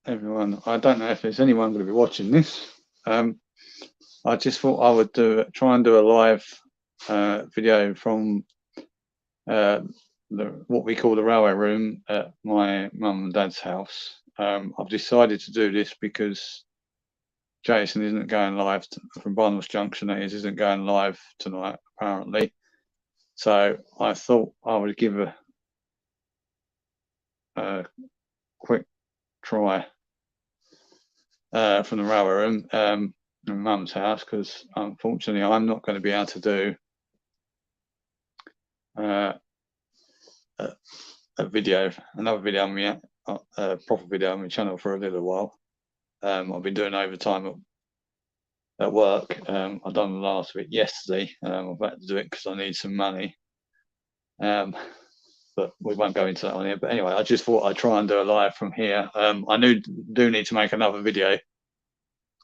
everyone. I don't know if there's anyone going to be watching this. I just thought I would try and do a live video from what we call the railway room at my mum and dad's house. I've decided to do this because Jason isn't going live from Barnwell's Junction. That isn't going live tonight, apparently. So I thought I would give a quick try from the railway room in mum's house, because unfortunately I'm not going to be able to do a another video on my proper video on my channel for a little while. I've been doing overtime at work. I've done the last bit yesterday. I've had to do it because I need some money. But we won't go into that on here. But anyway, I just thought I'd try and do a live from here. I do need to make another video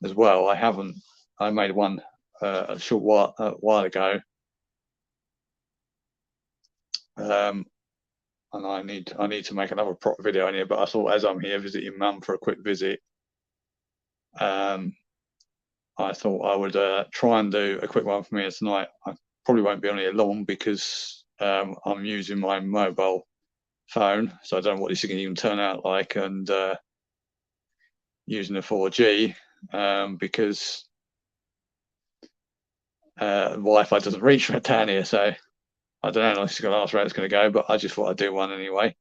as well. I made one a short while ago. And I need to make another proper video in here. But I thought, as I'm here visiting mum for a quick visit, I thought I would try and do a quick one from here tonight. I probably won't be on here long because I'm using my mobile phone, so I don't know what this is going to even turn out like, and using the 4G because Wi-Fi doesn't reach down here, so I don't know how long it's going to last, where it's going to go, but I just thought I'd do one anyway.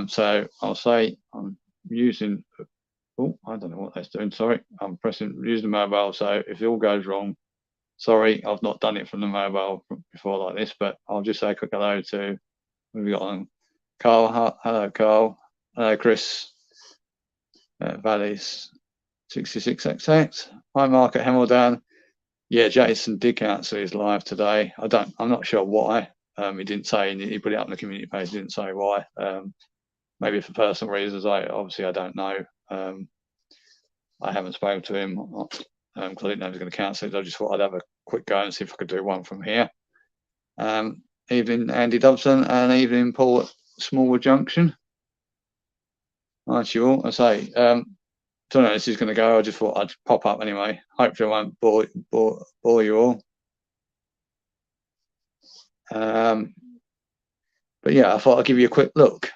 So I'll say I'm using, oh, I don't know what that's doing, sorry, I'm using the mobile, so if it all goes wrong, sorry, I've not done it from the mobile before like this, but I'll just say a quick hello to, what have we got on? Carl, hello Carl, hello Chris, Valleys 66XX, hi Mark at Hemmeldown. Yeah, Jason did cancel his live today. I'm not sure why. He didn't say, he put it up on the community page, he didn't say why. Maybe for personal reasons, I don't know. I haven't spoken to him because I didn't know he was going to cancel it. I just thought I'd have a quick go and see if I could do one from here. Evening Andy Dobson, and evening Paul at Smallwood Junction. Nice you all. I say, don't know how this is going to go. I just thought I'd pop up anyway. Hopefully I won't bore you all. But yeah, I thought I'd give you a quick look.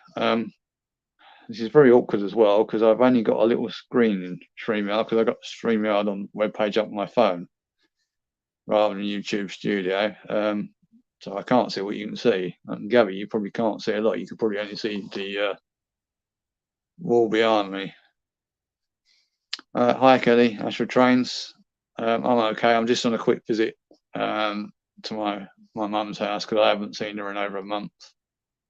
This is very awkward as well because I've only got a little screen in StreamYard, because I've got StreamYard on the webpage up on my phone rather than YouTube Studio. So I can't see what you can see. And Gabby, you probably can't see a lot. You could probably only see the wall behind me. Hi Kelly, Ashford Trains. I'm okay. I'm just on a quick visit to my mum's house because I haven't seen her in over a month.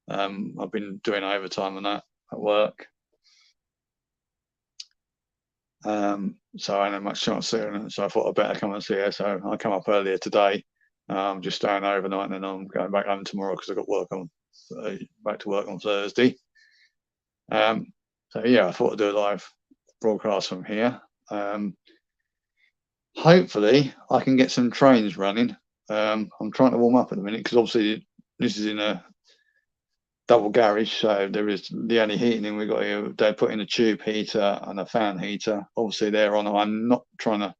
I've been doing overtime on that at work. So I don't have much chance to see her, so I thought I'd better come and see her. So I come up earlier today. I'm just staying overnight, and then I'm going back home tomorrow because I've got work on back to work on Thursday. So yeah, I thought I'd do a live broadcast from here. Hopefully I can get some trains running. I'm trying to warm up at the minute because obviously this is in a double garage, so there is the only heating we got here. They put in a tube heater and a fan heater. Obviously they're on. I'm not trying to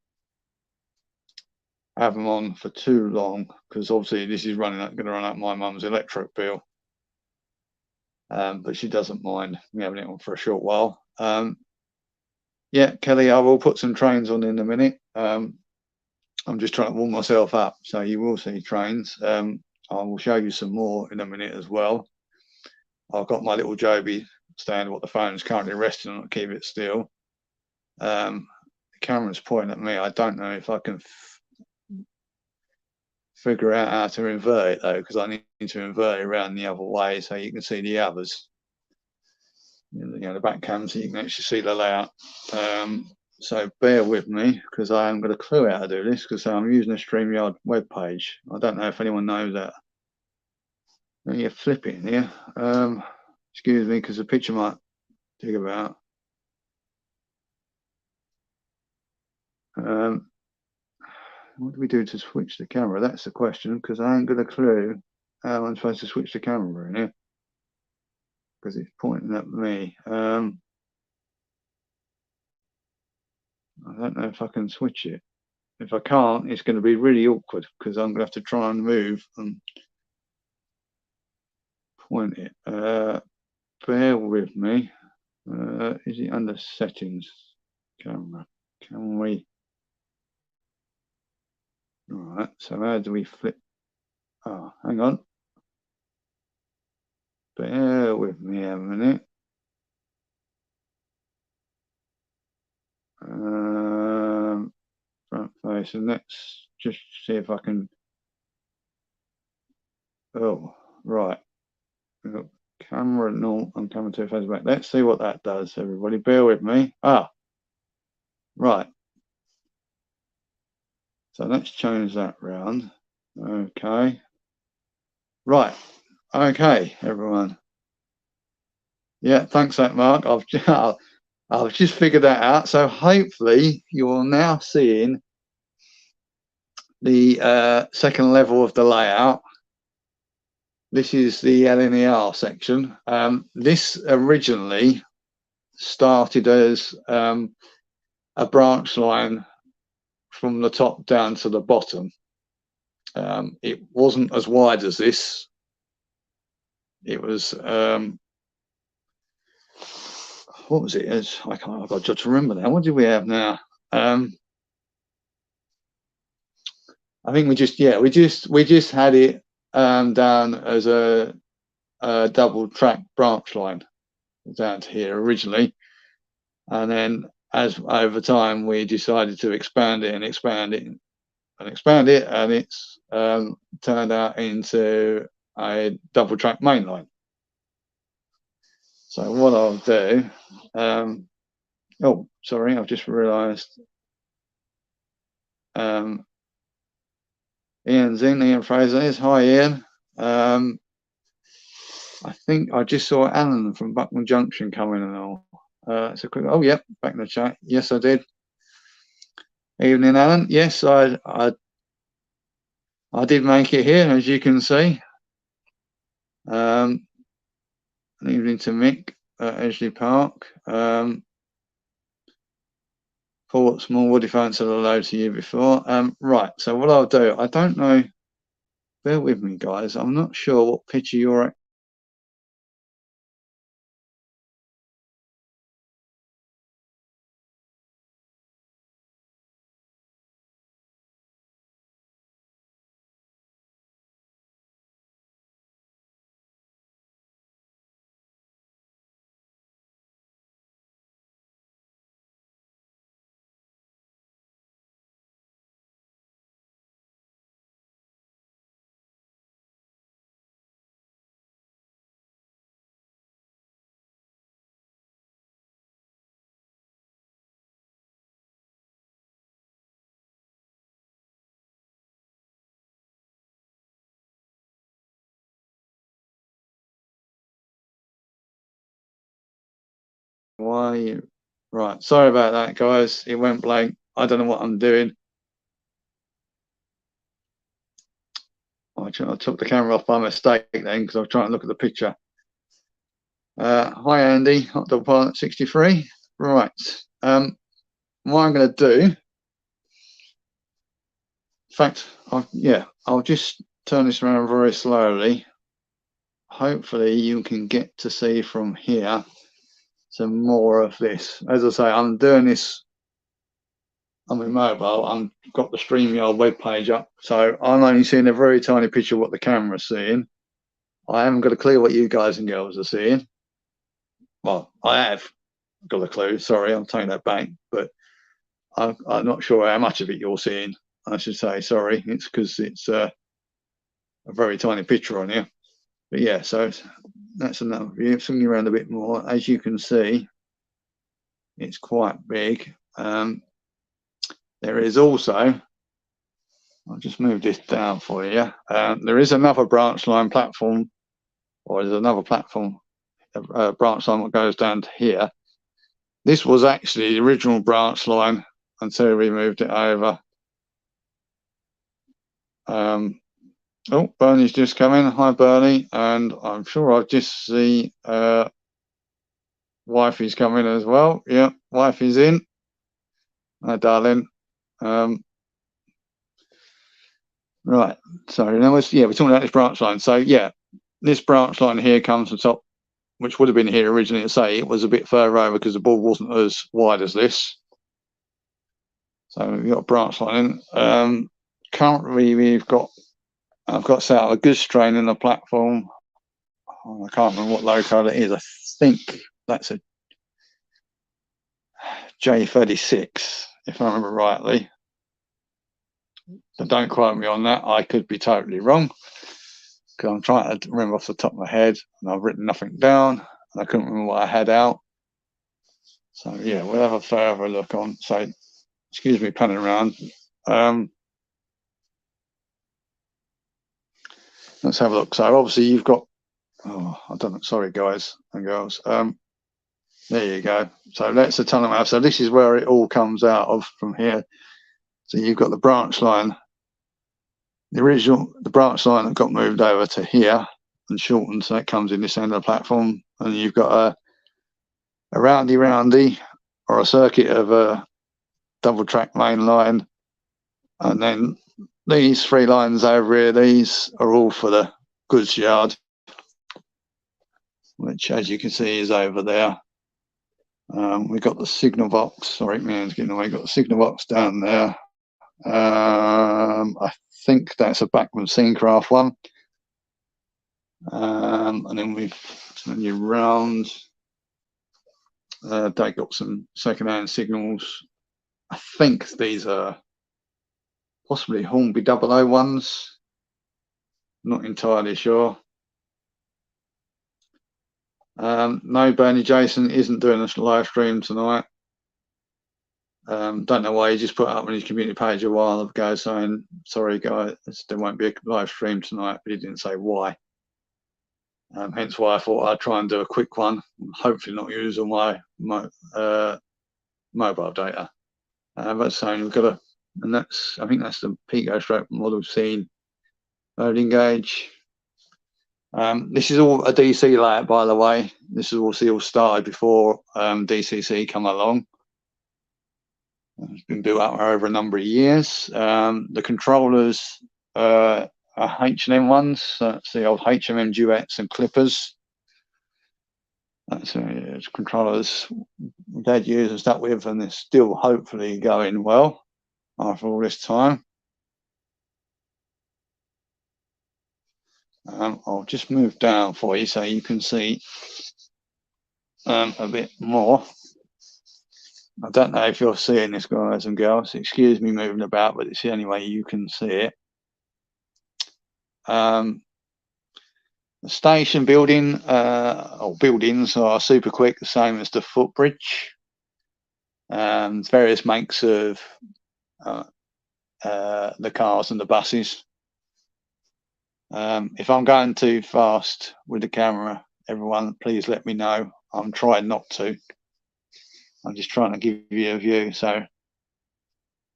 have them on for too long because obviously this is going to run up my mum's electric bill. But she doesn't mind me having it on for a short while. Yeah, Kelly, I will put some trains on in a minute. I'm just trying to warm myself up, so you will see trains. I will show you some more in a minute as well. I've got my little Joby stand, what the phone is currently resting on, to keep it still. The camera's pointing at me. I don't know if I can figure out how to invert it though, because I need to invert it around the other way so you can see the others. The back cam, so you can actually see the layout. So bear with me because I haven't got a clue how to do this because I'm using a StreamYard web page. I don't know if anyone knows that. Let me flip it in here. Excuse me because the picture might dig about. What do we do to switch the camera? That's the question, because I ain't got a clue how I'm supposed to switch the camera in here because it's pointing at me. I don't know if I can switch it. If I can't, it's going to be really awkward because I'm going to have to try and move and point it. Bear with me. Is it under settings? Camera. Can we? Right. So how do we flip? Oh, hang on. Bear with me a minute. Front face, and let's just see if I can. Oh, right. Camera null and camera 2 phase back. Let's see what that does, everybody. Bear with me. Ah, right. So let's change that round. Okay. Right. Okay, everyone. Yeah, thanks, that Mark. I've just figured that out. So hopefully you're now seeing the second level of the layout. This is the LNER section. This originally started as a branch line from the top down to the bottom. It wasn't as wide as this. It was what was it? I've got to remember now. What do we have now? I think we just had it down as a double track branch line down to here originally, and then as over time we decided to expand it and expand it and expand it, and it's turned out into a double track main line. So what I'll do, oh sorry, I've just realised Ian's in. Ian Fraser is. Hi Ian. I think I just saw Alan from Buckman Junction coming and all. So quick. Oh, yep, back in the chat. Yes, I did. Evening, Alan. Yes, I did make it here, as you can see. An evening to Mick at Edgeley Park. Portsmouth, what if I answered hello to you before? Right. So what I'll do, I don't know. Bear with me, guys. I'm not sure what picture you're at. Why? Right. Sorry about that, guys. It went blank. I don't know what I'm doing. I took the camera off by mistake then because I was trying to look at the picture. Hi, Andy, Hot Dog Pilot 63. Right. What I'm going to do, in fact, I'll just turn this around very slowly. Hopefully you can get to see from here some more of this. As I say, I'm doing this on my mobile. I've got the StreamYard web page up, so I'm only seeing a very tiny picture of what the camera's seeing. I haven't got a clue what you guys and girls are seeing. Well, I have got a clue. Sorry, I'm taking that back, but I'm not sure how much of it you're seeing. I should say sorry. It's because it's a very tiny picture on here. But yeah, so that's another view. Swinging around a bit more. As you can see, it's quite big. There is also, I'll just move this down for you. There is another branch line platform, or there's another platform, branch line that goes down to here. This was actually the original branch line until we moved it over. Oh, Bernie's just come in. Hi, Bernie. And I'm sure I've just see Wifey's coming as well. Yeah, Wifey's in. Hi, darling. Right. So now we're talking about this branch line. So yeah, this branch line here comes from top, which would have been here originally. To say it was a bit further over because the board wasn't as wide as this. So we've got a branch line in. Currently, I've got set up a good strain in the platform. I can't remember what loco it is. I think that's a J36, if I remember rightly. So don't quote me on that. I could be totally wrong, because I'm trying to remember off the top of my head, and I've written nothing down, and I couldn't remember what I had out. So yeah, we'll have a further look on. So excuse me panning around. Let's have a look. So obviously you've got, oh, I don't know, sorry guys and girls. There you go. So that's the tunnel map. So this is where it all comes out of from here. So you've got the branch line. The branch line that got moved over to here and shortened, so that comes in this end of the platform. And you've got a roundy or a circuit of a double track main line. And then these three lines over here, these are all for the goods yard, which as you can see is over there. We've got the signal box. Sorry, man's getting away. We've got the signal box down there. I think that's a Bachmann Scencraft one. And then we've turned you round. They got some second-hand signals. I think these are possibly Hornby 001s. Not entirely sure. No, Bernie Jason isn't doing a live stream tonight. Don't know why he just put up on his community page a while ago saying, sorry guys, there won't be a live stream tonight, but he didn't say why. Hence why I thought I'd try and do a quick one, hopefully not use all my mobile data. But so we've got and I think that's the Pico stroke model scene loading gauge. This is all a DC layout, by the way. This is all started before DCC come along. It's been built up over a number of years. The controllers are H&M ones. So that's the old H&M Duets and Clippers. That's controllers Dad used and stuck with, and they're still hopefully going well after all this time. I'll just move down for you so you can see a bit more. I don't know if you're seeing this, guys and girls. Excuse me moving about, but it's the only way you can see it. The station building or buildings are super quick, the same as the footbridge. Various makes of the cars and the buses. If I'm going too fast with the camera, everyone, please let me know. I'm trying not to. I'm just trying to give you a view. So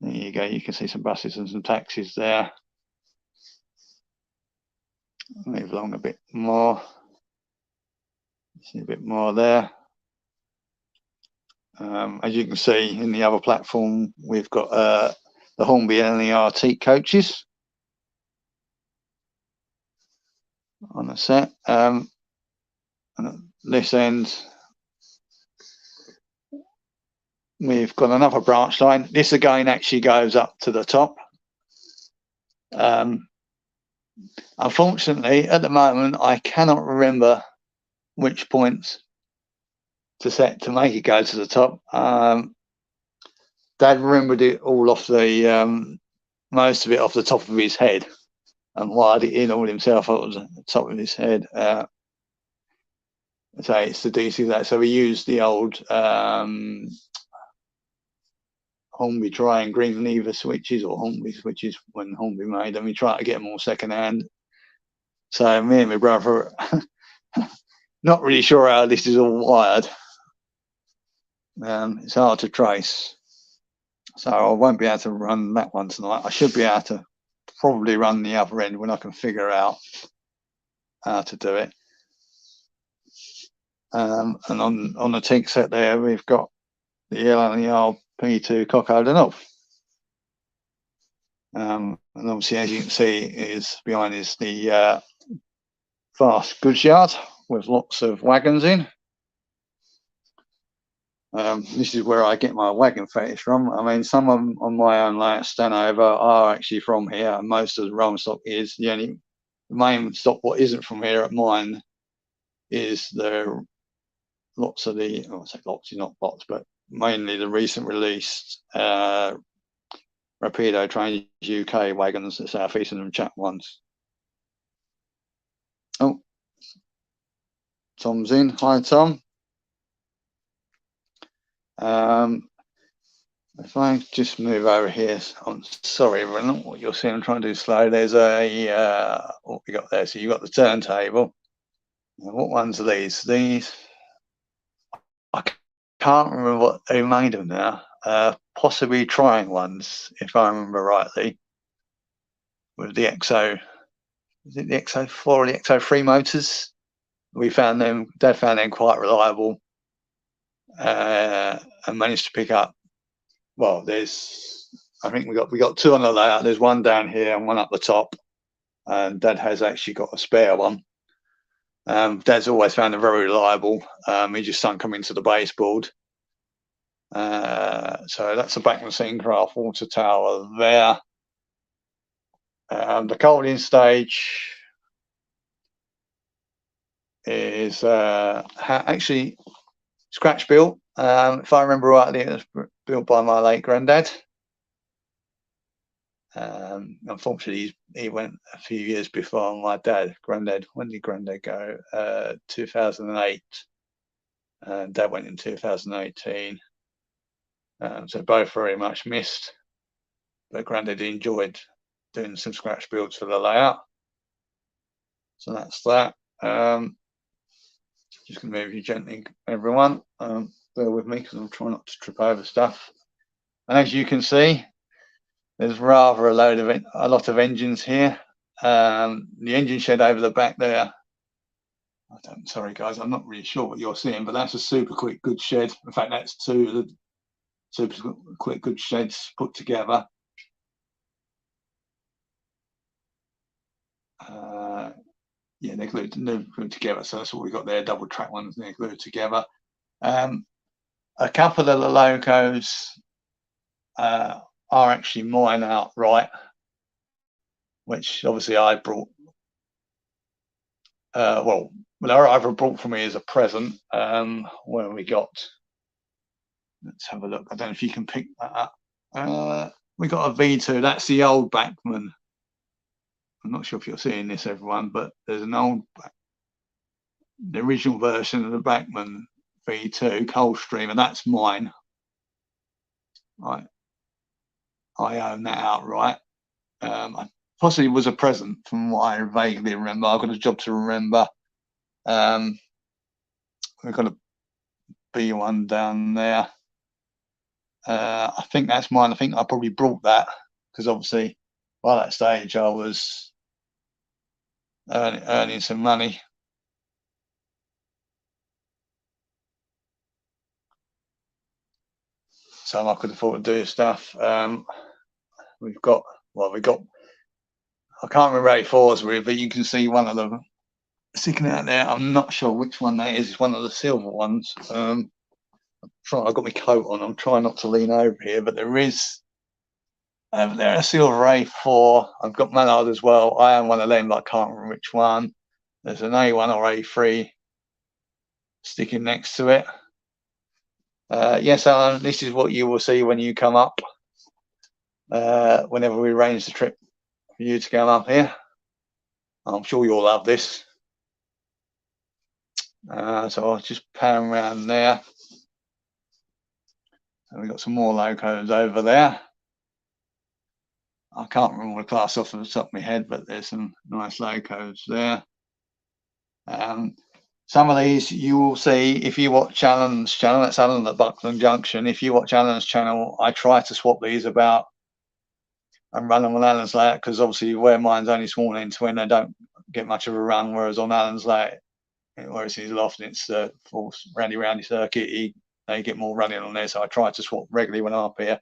there you go. You can see some buses and some taxis there. Move along a bit more. See a bit more there. As you can see in the other platform, we've got the Hornby LERT coaches on the set. And at this end, we've got another branch line. This again actually goes up to the top. Unfortunately, at the moment, I cannot remember which points to set to make it go to the top. Dad remembered it all off the most of it off the top of his head and wired it in all himself off the top of his head. So it's the DC that. So we used the old Hornby try and green lever switches or Hornby switches when Hornby made them. We try to get them all second hand. So me and my brother, not really sure how this is all wired. It's hard to trace. So I won't be able to run that one tonight. I should be able to probably run the other end when I can figure out how to do it. And on the TIG set there, we've got the LNER P2 Coco the Knob. And obviously, as you can see, is behind is the vast goods yard with lots of wagons in. This is where I get my wagon fetish from. I mean, some of them on my own layout Stanover are actually from here, and most of the rolling stock is. The main stock what isn't from here at mine is the lots of the, I say lots, not lots, but mainly the recent released Rapido Trains UK wagons, the South Eastern and Chat ones. Oh, Tom's in. Hi, Tom. If I just move over here, I'm sorry, everyone, what you're seeing, I'm trying to do slow. There's a, what we got there? So you've got the turntable. What ones are these? These, I can't remember what they made them now. Possibly trying ones, if I remember rightly, with the XO. Is it the XO4 or the XO3 motors? We found them, Dad found them quite reliable, and managed to pick up. Well, I think we got two on the layout. There's one down here and one up the top, and Dad has actually got a spare one. Dad's always found them very reliable. He just don't come into the baseboard. So that's a Bachmann Sincraft water tower there. The coaling stage is actually scratch built. If I remember rightly, it was built by my late granddad. Unfortunately, he went a few years before my dad. Granddad, when did Granddad go? 2008. Dad went in 2018. So both very much missed. But Granddad enjoyed doing some scratch builds for the layout. So that's that. Just gonna move you gently, everyone. Bear with me because I'm trying not to trip over stuff. And as you can see, there's rather a lot of engines here. The engine shed over the back there. Sorry guys, I'm not really sure what you're seeing, but that's a super quick goods shed. In fact, that's two of the super quick goods sheds put together. Yeah, they're glued together, so that's what we got there. Double track ones, they're glued together. A couple of the locos are actually mine outright, which obviously I brought. Well, they're either brought for me as a present. Where we got? Let's have a look. I don't know if you can pick that up. We got a V2. That's the old Bachmann. I'm not sure if you're seeing this, everyone, but there's an old, the original version of the Bachmann V2 Coldstream, and that's mine. I own that outright. I possibly was a present from what I vaguely remember. I've got a job to remember. We've got a B1 down there. I think that's mine. I think I probably brought that because obviously by that stage I was earning some money. So I could afford to do stuff. We've got, I can't remember A4s with, but you can see one of them sticking out there. I'm not sure which one that is. It's one of the silver ones. I've got my coat on. I'm trying not to lean over here, but there is there a silver A4. I've got Mallard as well. I am one of them, but I can't remember which one. There's an A1 or A3 sticking next to it. Yes, Alan, this is what you will see when you come up. Whenever we arrange the trip for you to come up here. I'm sure you'll love this. So I'll just pan around there. And we've got some more locos over there. I can't remember the class off the top of my head, but there's some nice locos there. Some of these you will see if you watch Alan's channel. That's Alan at Buckland Junction. If you watch Alan's channel, I try to swap these about and run them on Alan's layout because obviously where mine's only small end to end, they don't get much of a run. Whereas on Alan's layout, where it's his loft, and it's full roundy circuit, he they get more running on there. So I try to swap regularly when I'm up here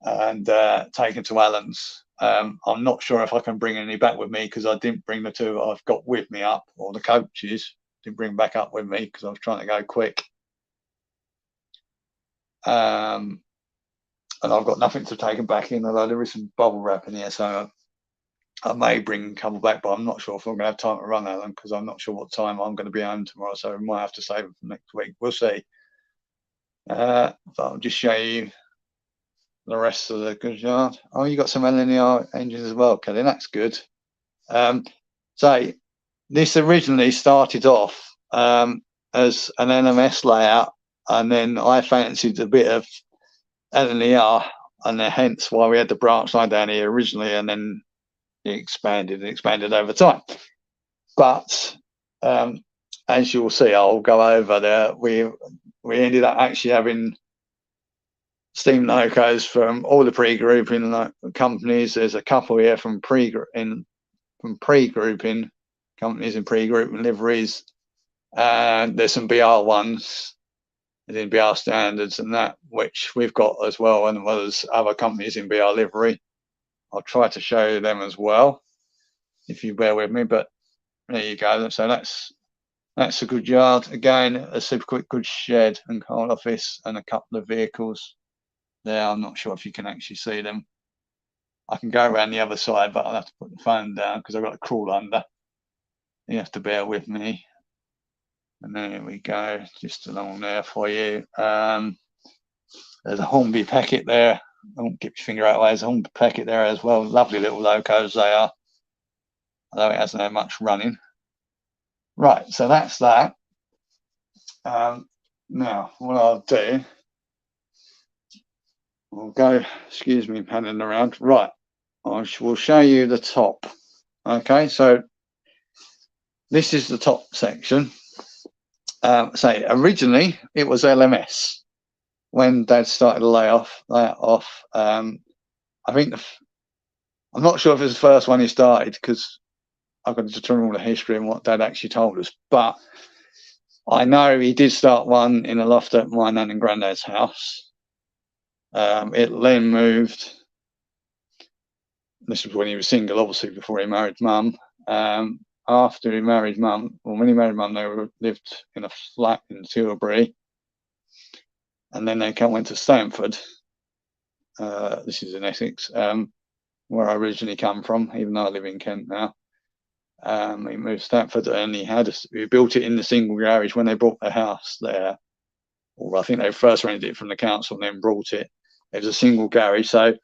and take them to Allen's. I'm not sure if I can bring any back with me because I didn't bring the two I've got with me up, or the coaches didn't bring back up with me because I was trying to go quick. And I've got nothing to take them back in, although there is some bubble wrap in here, so I may bring a couple back, but I'm not sure if I'm going to have time to run them because I'm not sure what time I'm going to be home tomorrow, so we might have to save them for next week. We'll see. But I'll just show you the rest of the goods yard. Oh, you got some LNER engines as well, Kelly. That's good. So this originally started off as an NMS layout, and then I fancied a bit of LNER, and hence why we had the branch line down here originally, and then it expanded over time. But as you'll see, I'll go over there. We ended up actually having steam locos from all the pre-grouping companies. There's a couple here from pre-grouping companies and pre-grouping liveries, and there's some BR ones, in BR standards and that, which we've got as well, and as other companies in BR livery. I'll try to show you them as well if you bear with me, but there you go. So that's a good yard. Again, a super quick good shed and car office and a couple of vehicles there. I'm not sure if you can actually see them. I can go around the other side, but I'll have to put the phone down because I've got to crawl under. You have to bear with me. And there we go, just along there for you. There's a Hornby packet there. Don't get your finger out. There's a Hornby packet there as well. Lovely little locos they are, although it hasn't had much running. Right, so that's that. Now, what I'll do, we'll go, excuse me, panning around. Right, I will show you the top. Okay, so this is the top section. So originally it was LMS when Dad started to lay off. I think I'm not sure if it's the first one he started because I've got to determine all the history and what Dad actually told us, but I know he did start one in a loft at my nan and granddad's house. It then moved. This was when he was single, obviously, before he married Mum. After he married Mum, well, when he married Mum, they lived in a flat in Tilbury, and then they went to Stamford. This is in Essex, where I originally come from, even though I live in Kent now. He moved to Stamford, and he built it in the single garage when they bought the house there. Or I think they first rented it from the council and then brought it. It was a single garage. So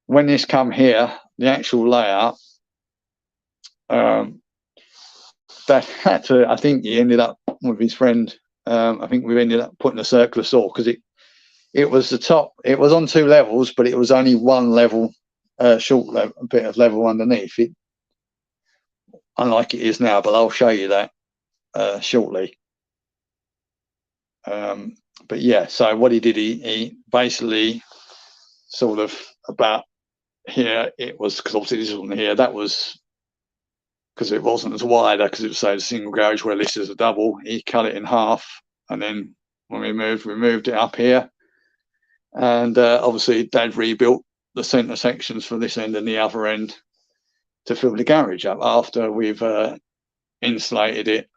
when this come here, the actual layout, that had to, I think he ended up with his friend. I think we ended up putting a circular saw because it was the top. It was on 2 levels, but it was only 1 level, short level, a bit of level underneath it, unlike it is now. But I'll show you that shortly. But yeah, so what he did, he basically sort of about here. It was because obviously this one here, that was because it wasn't as wider because it was say a single garage, where this is a double. He cut it in half, and then when we moved it up here, and obviously Dad rebuilt the centre sections for this end and the other end to fill the garage up after we've insulated it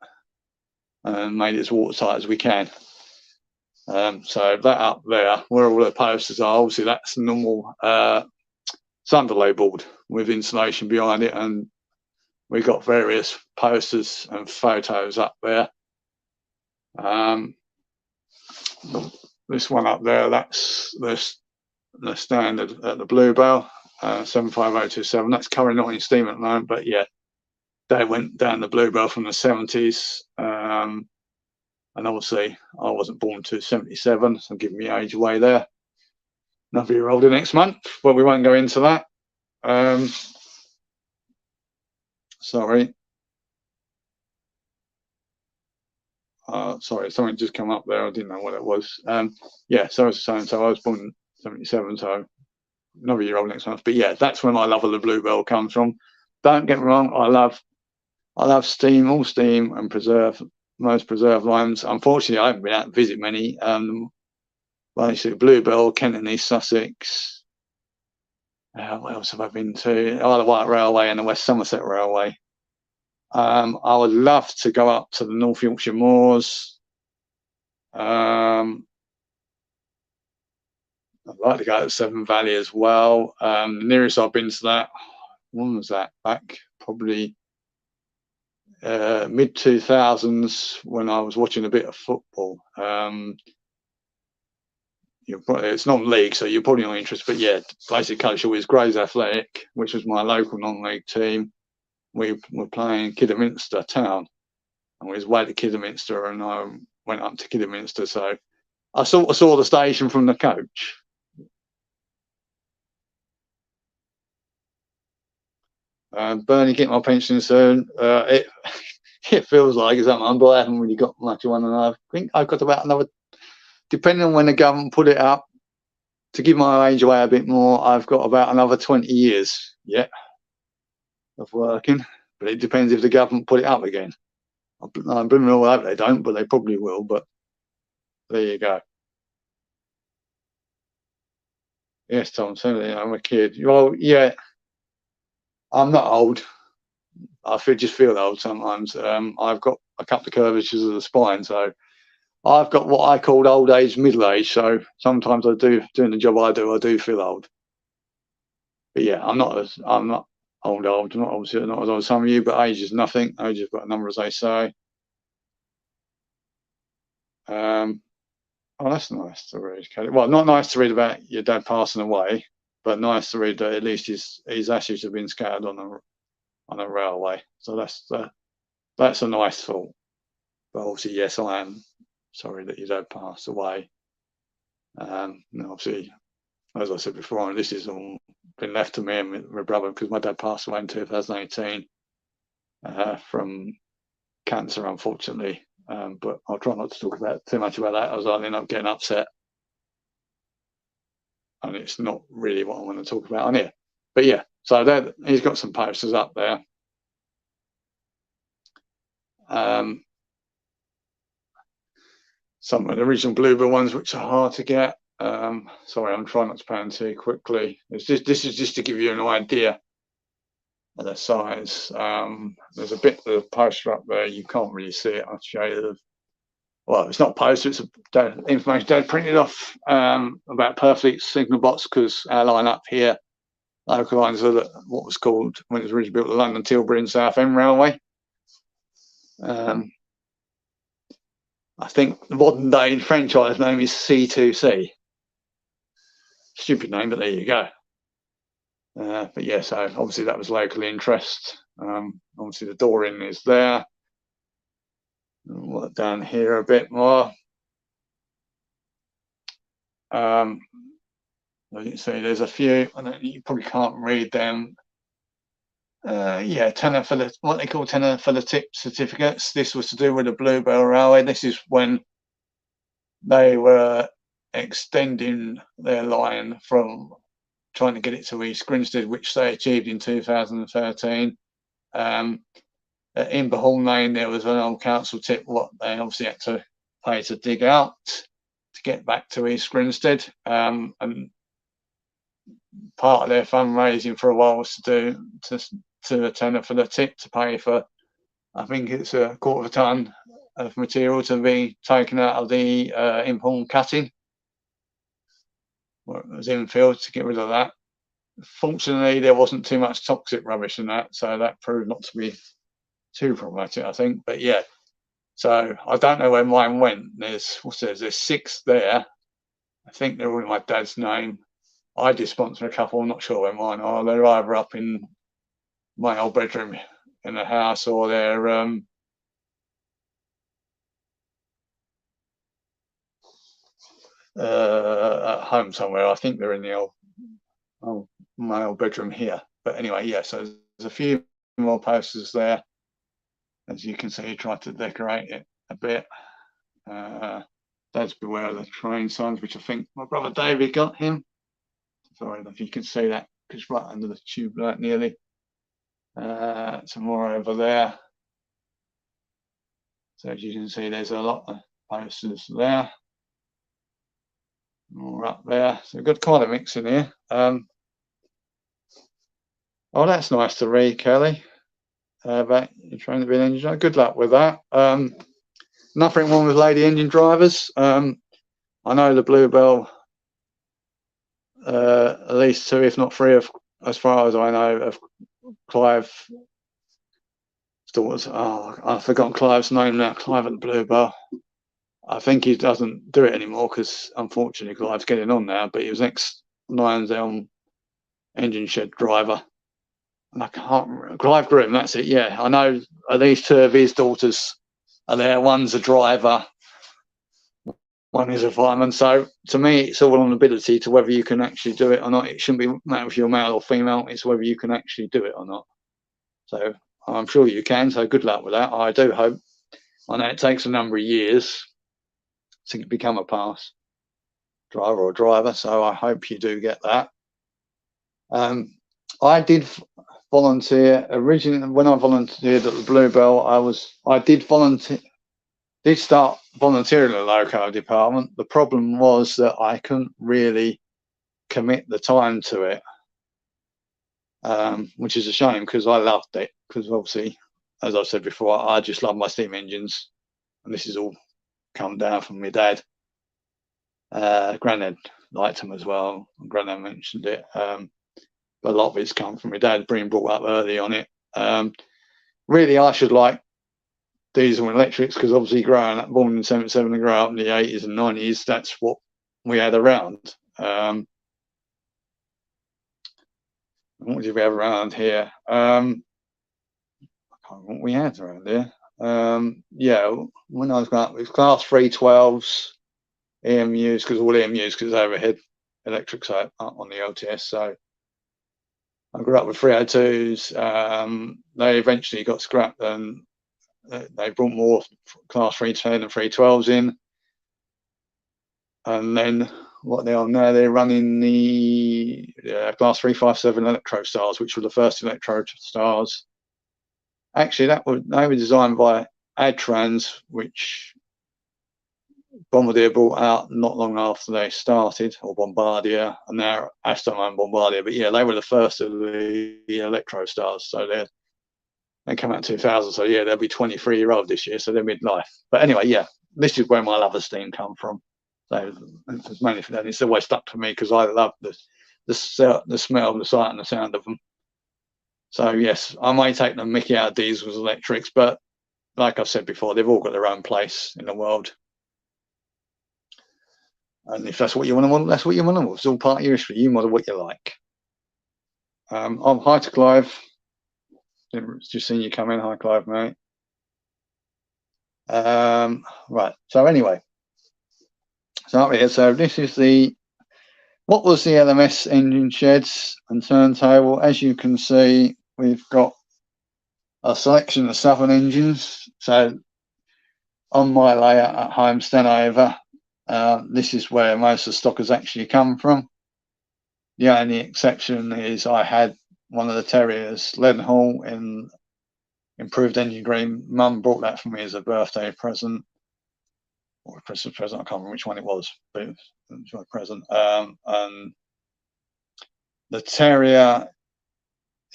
and made it as watertight as we can. So that up there, where all the posters are, obviously that's normal Sunderlow board with insulation behind it, and we got various posters and photos up there. This one up there, that's the standard at the Bluebell, 75027. That's currently not in steam at the moment, but yeah, they went down the Bluebell from the 70s. And obviously I wasn't born to 77, so I'm giving my age away there. Another year older next month, but we won't go into that. Sorry. Sorry, something just come up there. I didn't know what it was. Yeah, so as I was saying, so I was born in 77, so another year old next month. But yeah, that's where my love of the Bluebell comes from. Don't get me wrong, I love steam, all steam and preserve. most preserved ones. Unfortunately, I haven't been out to visit many. Basically, Bluebell, Kent and East Sussex. What else have I been to? Isle of Wight Railway and the West Somerset Railway. I would love to go up to the North Yorkshire Moors. I'd like to go to Severn Valley as well. The nearest I've been to that, when was that? Back probably mid 2000s when I was watching a bit of football. It's non-league, so you're probably not interested. But yeah, basic coach was Grays Athletic, which was my local non-league team. We were playing Kidderminster Town, and we was away to Kidderminster, and I went up to Kidderminster. So I sort of saw the station from the coach. Bernie, get my pension soon. It feels like it's something, but I haven't really got much of one, and I think I've got about another, depending on when the government put it up, to give my age away a bit more, I've got about another 20 years yet of working, but it depends if the government put it up again. I'm bringing all hope they don't, but they probably will. But there you go. Yes, Tom, certainly I'm a kid. Well, yeah, I'm not old. I just feel old sometimes. I've got a couple of curvatures of the spine, so I've got what I call old age, middle age. So sometimes doing the job I do feel old. But yeah, I'm not old. I'm not obviously not as old as some of you, but age is nothing. Age has got a number, as they say. Oh, that's nice to read. Well, not nice to read about your dad passing away, but nice to read that at least his ashes have been scattered on a railway. So that's a nice thought. But obviously, yes, I am sorry that your dad passed away. Obviously, as I said before, this has all been left to me and my brother because my dad passed away in 2018 from cancer, unfortunately. But I'll try not to talk about too much about that, as I'll end up getting upset. And it's not really what I want to talk about on here. But yeah, so he's got some posters up there. Some of the original Bluebell ones, which are hard to get. Sorry, I'm trying not to pan too quickly. This is just to give you an idea of the size. There's a bit of the poster up there. You can't really see it. I'll show you. Well, it's not poster. It's information Dad printed off about Perfect signal box, because our line up here, local lines are what was called, when it was originally built, the London Tilbury and Southend Railway. I think the modern day franchise name is C2C. Stupid name, but there you go. But yeah, so obviously that was local interest. Obviously the door in is there. We'll look down here a bit more. As you can see, there's a few, and you probably can't read them. Yeah, tenner for what they call tenner for the tip certificates. This was to do with the Bluebell Railway. This is when they were extending their line from trying to get it to East Grinstead, which they achieved in 2013. At Inverhall Lane, there was an old council tip what they obviously had to pay to dig out to get back to East Grinstead. And part of their fundraising for a while was to a tenner for the tip to pay for, I think it's a quarter of a tonne of material to be taken out of the Inverhall cutting. Well, it was infield to get rid of that. Fortunately, there wasn't too much toxic rubbish in that, so that proved not to be too problematic, I think. But yeah, so I don't know where mine went. There's 6 there. I think they're all in my dad's name. I did sponsor a couple. I'm not sure where mine are. They're either up in my old bedroom in the house, or they're at home somewhere. I think they're in the my old bedroom here. But anyway, yeah, so there's a few more posters there. As you can see, he tried to decorate it a bit. Dad's Beware of the Train signs, which I think my brother David got him. Sorry if you can see that, because right under the tube light nearly. Some more over there. So as you can see, there's a lot of posters there, more up there. So we've got quite a mix in here. Oh, that's nice to read, Kelly. About you're trying to be an engine driver. Good luck with that. Nothing wrong with lady engine drivers. I know the Bluebell, at least 2, if not 3, of, as far as I know, of Clive daughters. Oh, I've forgotten Clive's name now. Clive at the Bluebell. I think he doesn't do it anymore because, unfortunately, Clive's getting on now. But he was ex-Lions Elm engine shed driver. And I can't remember. Clive Groom, that's it. Yeah, I know at least 2 of his daughters are there. One's a driver, one is a fireman. So to me, it's all on ability to whether you can actually do it or not. It shouldn't be matter if you're male or female. It's whether you can actually do it or not. So I'm sure you can. So good luck with that. I do hope. I know it takes a number of years to become a pass driver or driver. So I hope you do get that. I did volunteer originally when I volunteered at the Bluebell. I did start volunteering in the loco department. The problem was that I couldn't really commit the time to it, which is a shame because I loved it. Because obviously, as I've said before, I just love my steam engines, and this is all come down from my dad. Granddad liked them as well. Granddad mentioned it. But a lot of it's come from my dad being brought up early on it. Really, I should like diesel and electrics because obviously growing up, born in 77 and growing up in the 80s and 90s, that's what we had around. What did we have around here? I can't remember what we had around here. Yeah, when I was growing up, it was class 312s, EMUs, because all EMUs, because overhead electrics on the LTS. So I grew up with 302s. They eventually got scrapped and they brought more class 310 and 312s in. And then what they are now, they're running the class 357 Electro Stars, which were the first Electro Stars. Actually, they were designed by Adtrans, which Bombardier brought out not long after they started, or Bombardier, and now Aston and Bombardier. But yeah, they were the first of the Electro Stars. So they came out in 2000. So yeah, they'll be 23-year-old this year. So they're midlife. But anyway, yeah, this is where my love of steam come from. So it's mainly for that. It's always stuck to me because I love the smell, the sight, and the sound of them. So yes, I may take the mickey out of diesels, electrics, but like I've said before, they've all got their own place in the world. And if that's what you want to model, that's what you want to model. It's all part of your history. You model what you like. Hi to Clive. Just seen you come in. Hi, Clive, mate. Right. So anyway, so up here. So this is what was the LMS engine sheds and turntable. As you can see, we've got a selection of Southern engines. So on my layout at home, Stenover, this is where most of the stock has actually come from. The only exception is I had one of the Terriers, Leadenhall, in improved engine green. Mum brought that for me as a birthday present or a Christmas present. I can't remember which one it was, but it was my present. And the Terrier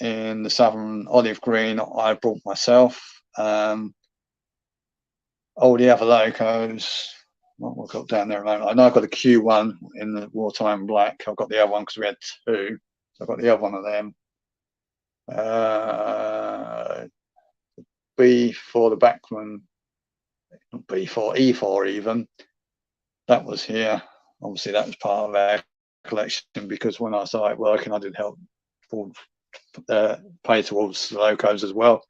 in the Southern olive green I brought myself. All the other locos, what we've got down there at the moment. I know I've got a Q1 in the wartime black. I've got the other one because we had 2. So I've got the other one of them. B4, the Bachmann, not B4, E4 even. That was here. Obviously, that was part of our collection because when I started working, I did help pay towards the locos as well.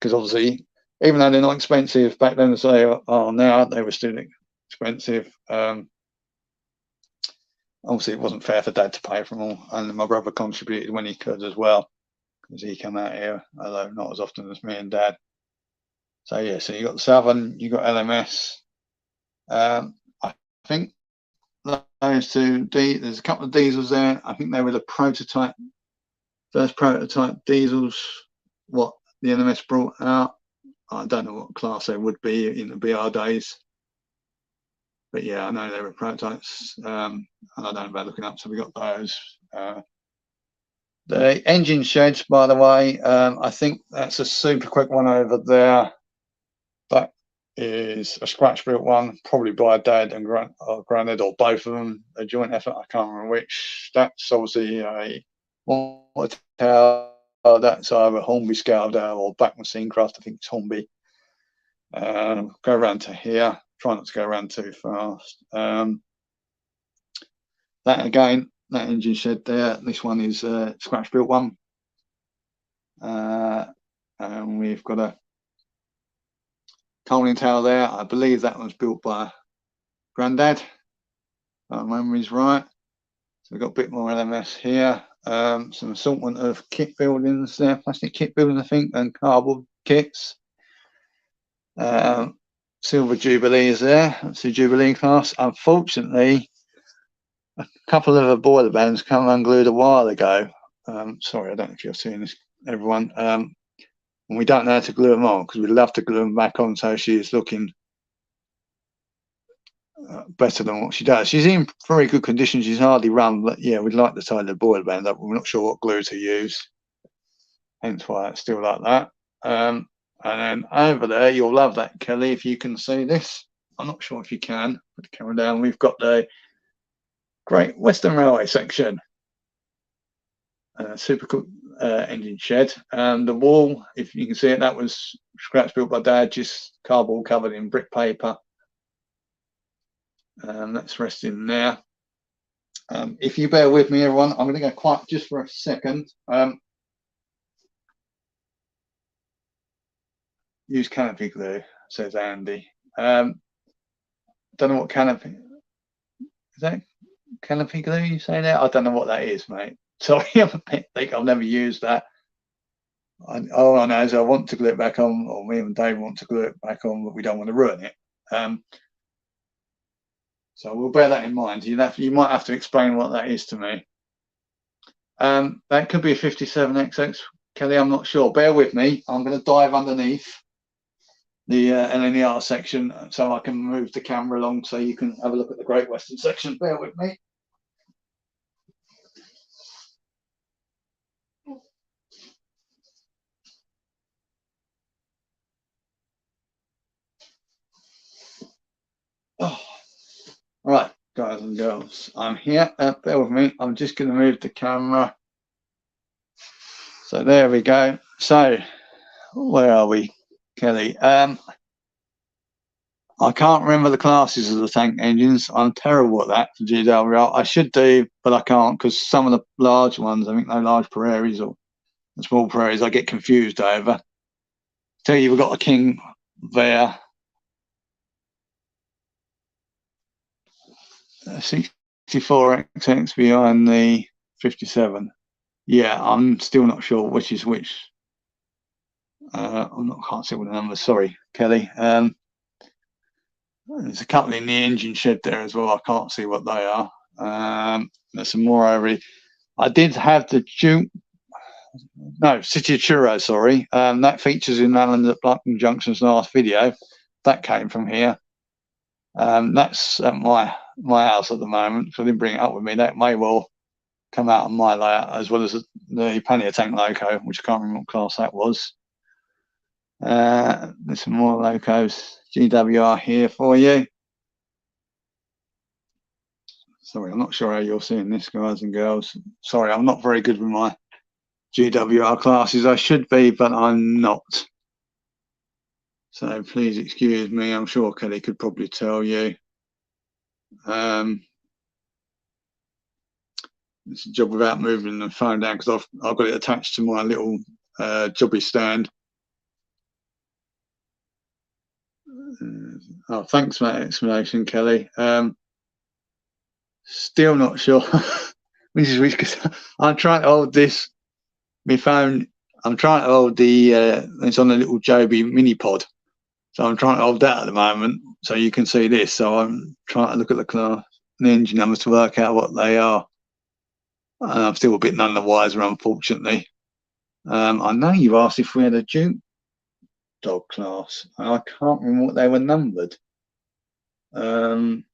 Because obviously, even though they're not expensive back then as they are now, they were still expensive. Obviously, it wasn't fair for Dad to pay for them all, and my brother contributed when he could as well, because he came out here, although not as often as me and Dad. So yeah, so you got the Southern, you got LMS. I think those 2 there's a couple of diesels there. I think they were the first prototype diesels, what the LMS brought out. I don't know what class they would be in the BR days, but yeah, I know they were prototypes, and I don't know about looking up, so we got those. The engine sheds, by the way, I think that's a super quick one over there. That is a scratch built one, probably by Dad and Granddad, or both of them, a joint effort. I can't remember which. That's obviously a water tower. That's either Hornby Scaldale or Back Machine Craft. I think it's Hornby. Go around to here. Try not to go around too fast. That again, that engine shed there. This one is a scratch built one. And we've got a coaling tower there. I believe that was built by Grandad, if my memory's right. So we've got a bit more LMS here. Some assortment of kit buildings there, plastic kit buildings, I think, and cardboard kits. Silver Jubilee is there. That's the Jubilee class. Unfortunately, a couple of the boiler bands come unglued a while ago. Sorry, I don't know if you're seeing this, everyone. And we don't know how to glue them on, because we'd love to glue them back on so she is looking better than what she does. She's in very good condition. She's hardly run, but yeah, we'd like the side of the boiler band up. We're not sure what glue to use, hence why it's still like that. And then over there, you'll love that, Kelly, if you can see this. I'm not sure if you can. Put the camera down. We've got the Great Western Railway section. Super cool engine shed. The wall, if you can see it, that was scratch built by Dad, just cardboard covered in brick paper. That's resting there. If you bear with me, everyone, I'm going to go quiet just for a second. Use canopy glue, says Andy. Don't know what canopy is that. Canopy glue, you say there? I don't know what that is, mate. Sorry, I think I've never used that. All I know is I want to glue it back on, or me and Dave want to glue it back on, but we don't want to ruin it. So we'll bear that in mind. You might have to explain what that is to me. That could be a 57XX, Kelly. I'm not sure. Bear with me. I'm going to dive underneath the LNER section so I can move the camera along so you can have a look at the Great Western section. Bear with me. Oh. All right, guys and girls, I'm here. Bear with me. I'm just going to move the camera. So there we go. So where are we, Kelly? I can't remember the classes of the tank engines. I'm terrible at that for GWR. I should do, but I can't, because some of the large ones, I think they're large prairies or small prairies, I get confused over. Tell you, we've got a King there. 64XX behind the 57. Yeah, I'm still not sure which is which. Can't see what the numbers. Sorry, Kelly. There's a couple in the engine shed there as well. I can't see what they are. There's some more over here. I did have the City of Churro, sorry. That features in Alan at Blackburn Junction's last video. That came from here. That's at my house at the moment, so I didn't bring it up with me. That may well come out on my layout, as well as the pannier tank loco, which I can't remember what class that was. There's some more locos, GWR here for you. Sorry, I'm not sure how you're seeing this, guys and girls. Sorry, I'm not very good with my GWR classes. I should be, but I'm not. So please excuse me. I'm sure Kelly could probably tell you. It's a job without moving the phone down, because I've got it attached to my little jobby stand. Oh, thanks for that explanation, Kelly. Still not sure which is which, because I'm trying to hold this. My phone. I'm trying to hold the. It's on a little Joby mini pod, so I'm trying to hold that at the moment, so you can see this. So I'm trying to look at the engine numbers to work out what they are. And I'm still a bit none the wiser, unfortunately. I know you asked if we had a Duke dog class, and I can't remember what they were numbered. Unless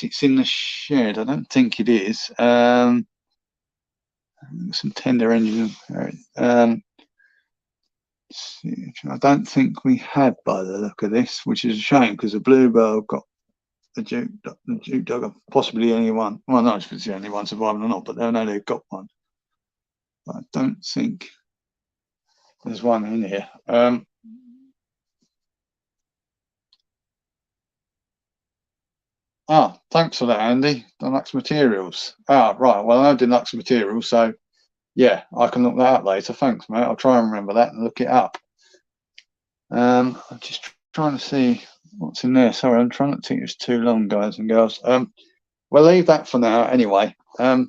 it's in the shed, I don't think it is. Some tender engine. I don't think we had by the look of this, which is a shame because the Bluebird got the Duke dog, possibly the only one. Well, not if it's the only one surviving or not, but they know they've got one. But I don't think there's one in here. Thanks for that, Andy. Deluxe Materials. Right. Well, I know Deluxe Materials, so yeah, I can look that up later. Thanks, mate. I'll try and remember that and look it up. I'm just trying to see what's in there. Sorry, I'm trying not to think it's too long, guys and girls. We'll leave that for now anyway. As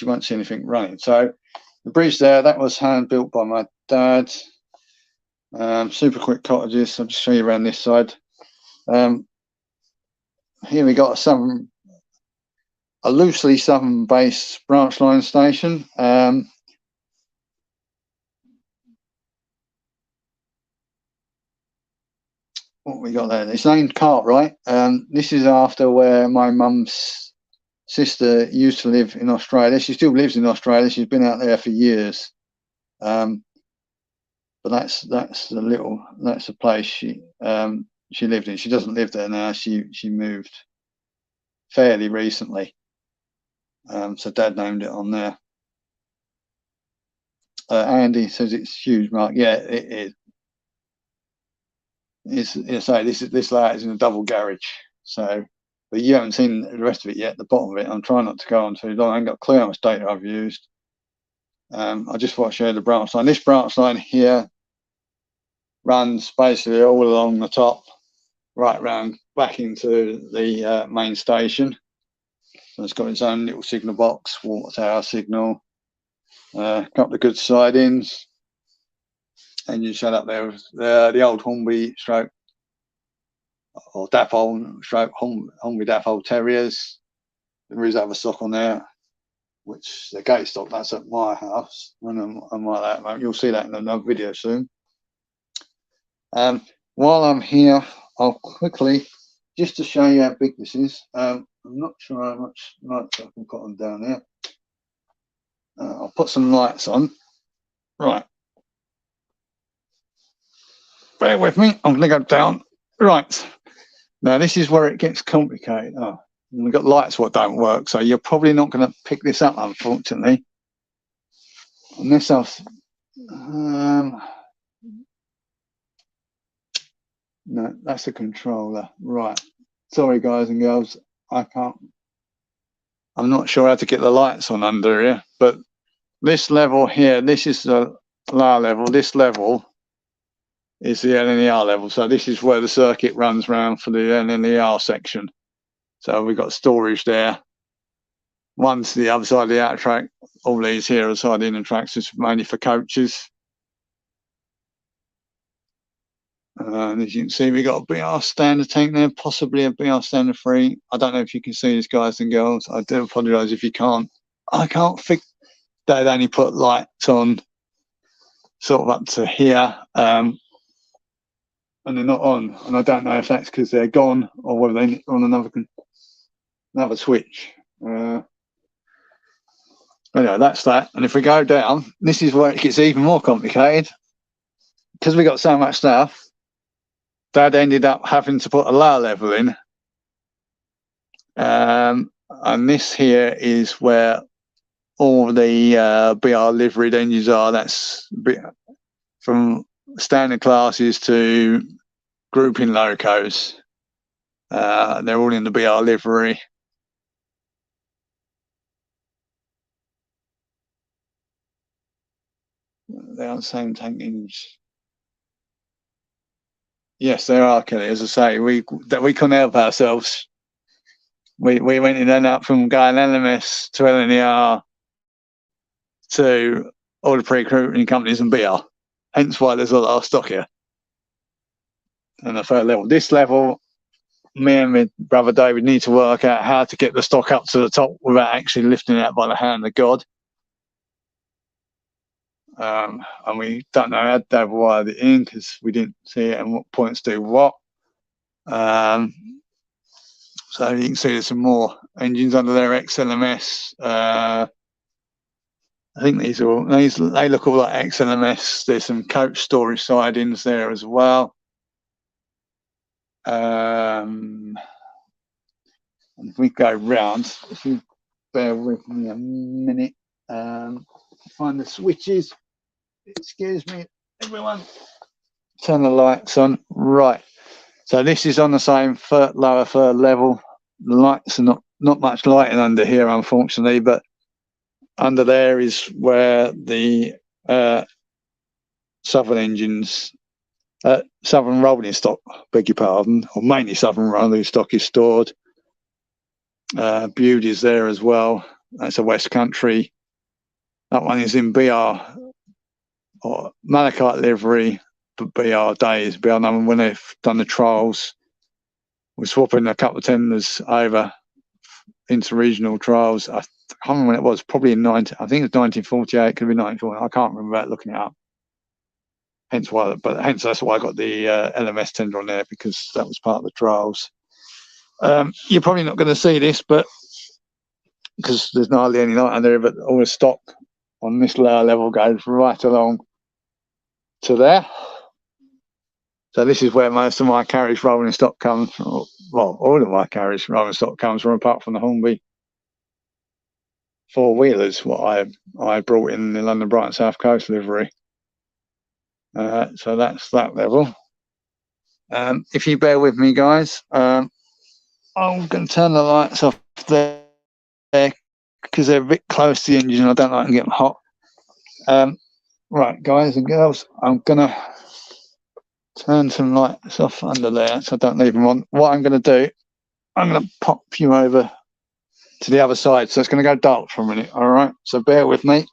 you won't see anything running. So the bridge there, that was hand built by my dad. Super quick cottages. I'll just show you around this side. Here we got a loosely southern based branch line station. What we got there? It's named Cartwright. This is after where my mum's sister used to live in Australia. She still lives in Australia. She's been out there for years. But that's the place she lived in. She doesn't live there now. She moved fairly recently. So Dad named it on there. Andy says it's huge, Mark. Yeah, it is. This layout is in a double garage. So, but you haven't seen the rest of it yet. The bottom of it, I'm trying not to go on too long. I ain't got a clue how much data I've used. I just want to show you the branch line. This branch line here runs basically all along the top, right round back into the main station. So it's got its own little signal box, water tower signal, a couple of good sidings. Engine shut up there with the old Hornby stroke or Dapol stroke Hornby Dapol Terriers. There is other stock on there, which the gate stock, that's at my house. When I'm like that, you'll see that in another video soon. While I'm here, I'll quickly, just to show you how big this is. I'm not sure how much lights I can put on down here. I'll put some lights on. Right. Bear with me, I'm going to go down. Right. Now, this is where it gets complicated. Oh, we've got lights what don't work, so you're probably not going to pick this up, unfortunately. Unless I've... no, that's a controller. Right. Sorry, guys and girls. I'm not sure how to get the lights on under here, but this level here, this is the lower level. This level is the LNER level. So this is where the circuit runs round for the LNER section. So we've got storage there. One's the other side of the outer track. All these here are side inner tracks. It's mainly for coaches. And as you can see, we've got a BR standard tank there, possibly a BR standard 3. I don't know if you can see this, guys and girls. I do apologise if you can't. I can't think they'd only put lights on sort of up to here. And they're not on. And I don't know if that's because they're gone or whether they're on another switch. Anyway, that's that. And if we go down, this is where it gets even more complicated. Because we got so much stuff, Dad ended up having to put a lower level in. And this here is where all the BR liveried engines are. That's from standard classes to grouping locos. They're all in the BR livery. They are the same tank engines. Yes, they are, Kelly. As I say, we couldn't help ourselves. We went in and up from going LMS to LNER to all the pre-recruiting companies and BR. Hence why there's a lot of stock here. And the third level. This level, me and my brother David need to work out how to get the stock up to the top without actually lifting it out by the hand of God. and we don't know how they've wired it in because we didn't see it and what points do what. So you can see there's some more engines under there, XLMS. I think these they look all like XLMS. There's some coach storage sidings there as well. And if we go round, if you bear with me a minute, find the switches. Excuse me, everyone. Turn the lights on. Right. So this is on the same lower third level. The lights are not much lighting under here, unfortunately, but under there is where the Southern engines, Southern rolling stock, beg your pardon, or mainly Southern rolling stock is stored. Bude is there as well. That's a West Country. That one is in BR or Malachite livery, but BR days. BR number when they've done the trials. We're swapping a couple of tenders over into regional trials. I can't remember when it was. Probably in I think it was 1948. Could be 1940. I can't remember that looking it up. Hence that's why I got the LMS tender on there, because that was part of the trials. You're probably not going to see this, but because there's hardly any light under there, but all the stock on this lower level goes right along to there. So this is where most of my carriage rolling stock comes from. Well, all of my carriage rolling stock comes from, apart from the Hornby four-wheelers, what I brought in the London Brighton South Coast livery. So that's that level. If you bear with me, guys, I'm going to turn the lights off there because they're a bit close to the engine and I don't like to get them hot. Right, guys and girls, I'm going to turn some lights off under there so I don't leave them on. What I'm going to do, I'm going to pop you over to the other side. So it's going to go dark for a minute, all right? So bear with me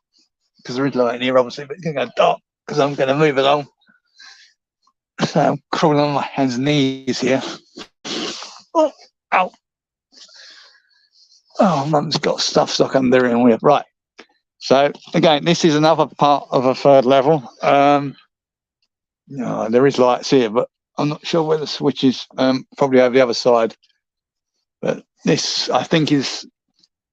because there is light in here, obviously, but it's going to go dark because I'm going to move along. So I'm crawling on my hands and knees here. Oh, ow. Oh, Mum's got stuck under here. And right. So again, this is another part of a third level. No, there is lights here, but I'm not sure where the switch is. Probably over the other side. But this, I think, is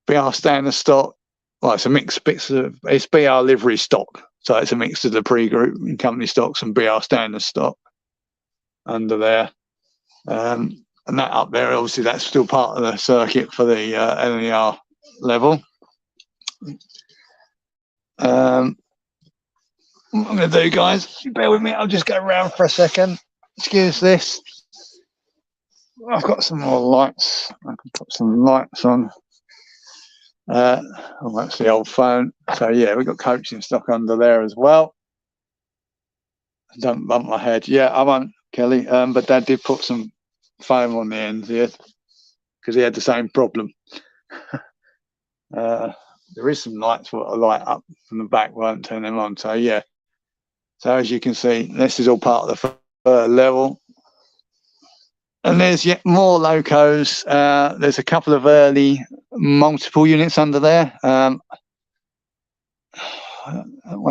BR standard stock. Well, it's a mix of it's BR livery stock, so it's a mix of the pre-group and company stocks and BR standard stock under there. And that up there, obviously, that's still part of the circuit for the LNER level. What I'm going to do, guys, bear with me. I'll just go around for a second. Excuse this. I've got some more lights. I can put some lights on. Oh, that's the old phone. So yeah, we've got coaching stock under there as well. Don't bump my head. Yeah, I won't, Kelly. But Dad did put some foam on the ends here because he had the same problem. There is some lights that light up from the back, won't turn them on. So yeah. So as you can see, this is all part of the third level. And there's yet more locos. There's a couple of early multiple units under there. One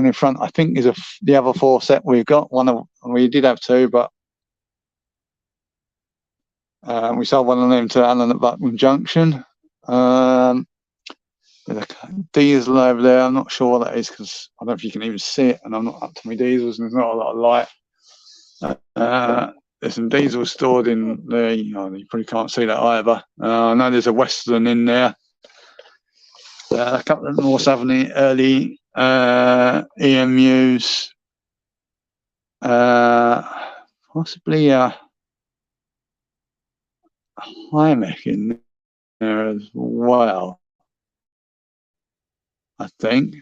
in front, I think, is the other four set we've got. We did have two, but we sold one of them to Alan at Buckman Junction. There's a diesel over there. I'm not sure what that is because I don't know if you can even see it, and I'm not up to my diesels, and there's not a lot of light. There's some diesel stored in there. You probably can't see that either. I know there's a Western in there. A couple of more Southern early EMUs. Possibly a Hymek in there as well, I think.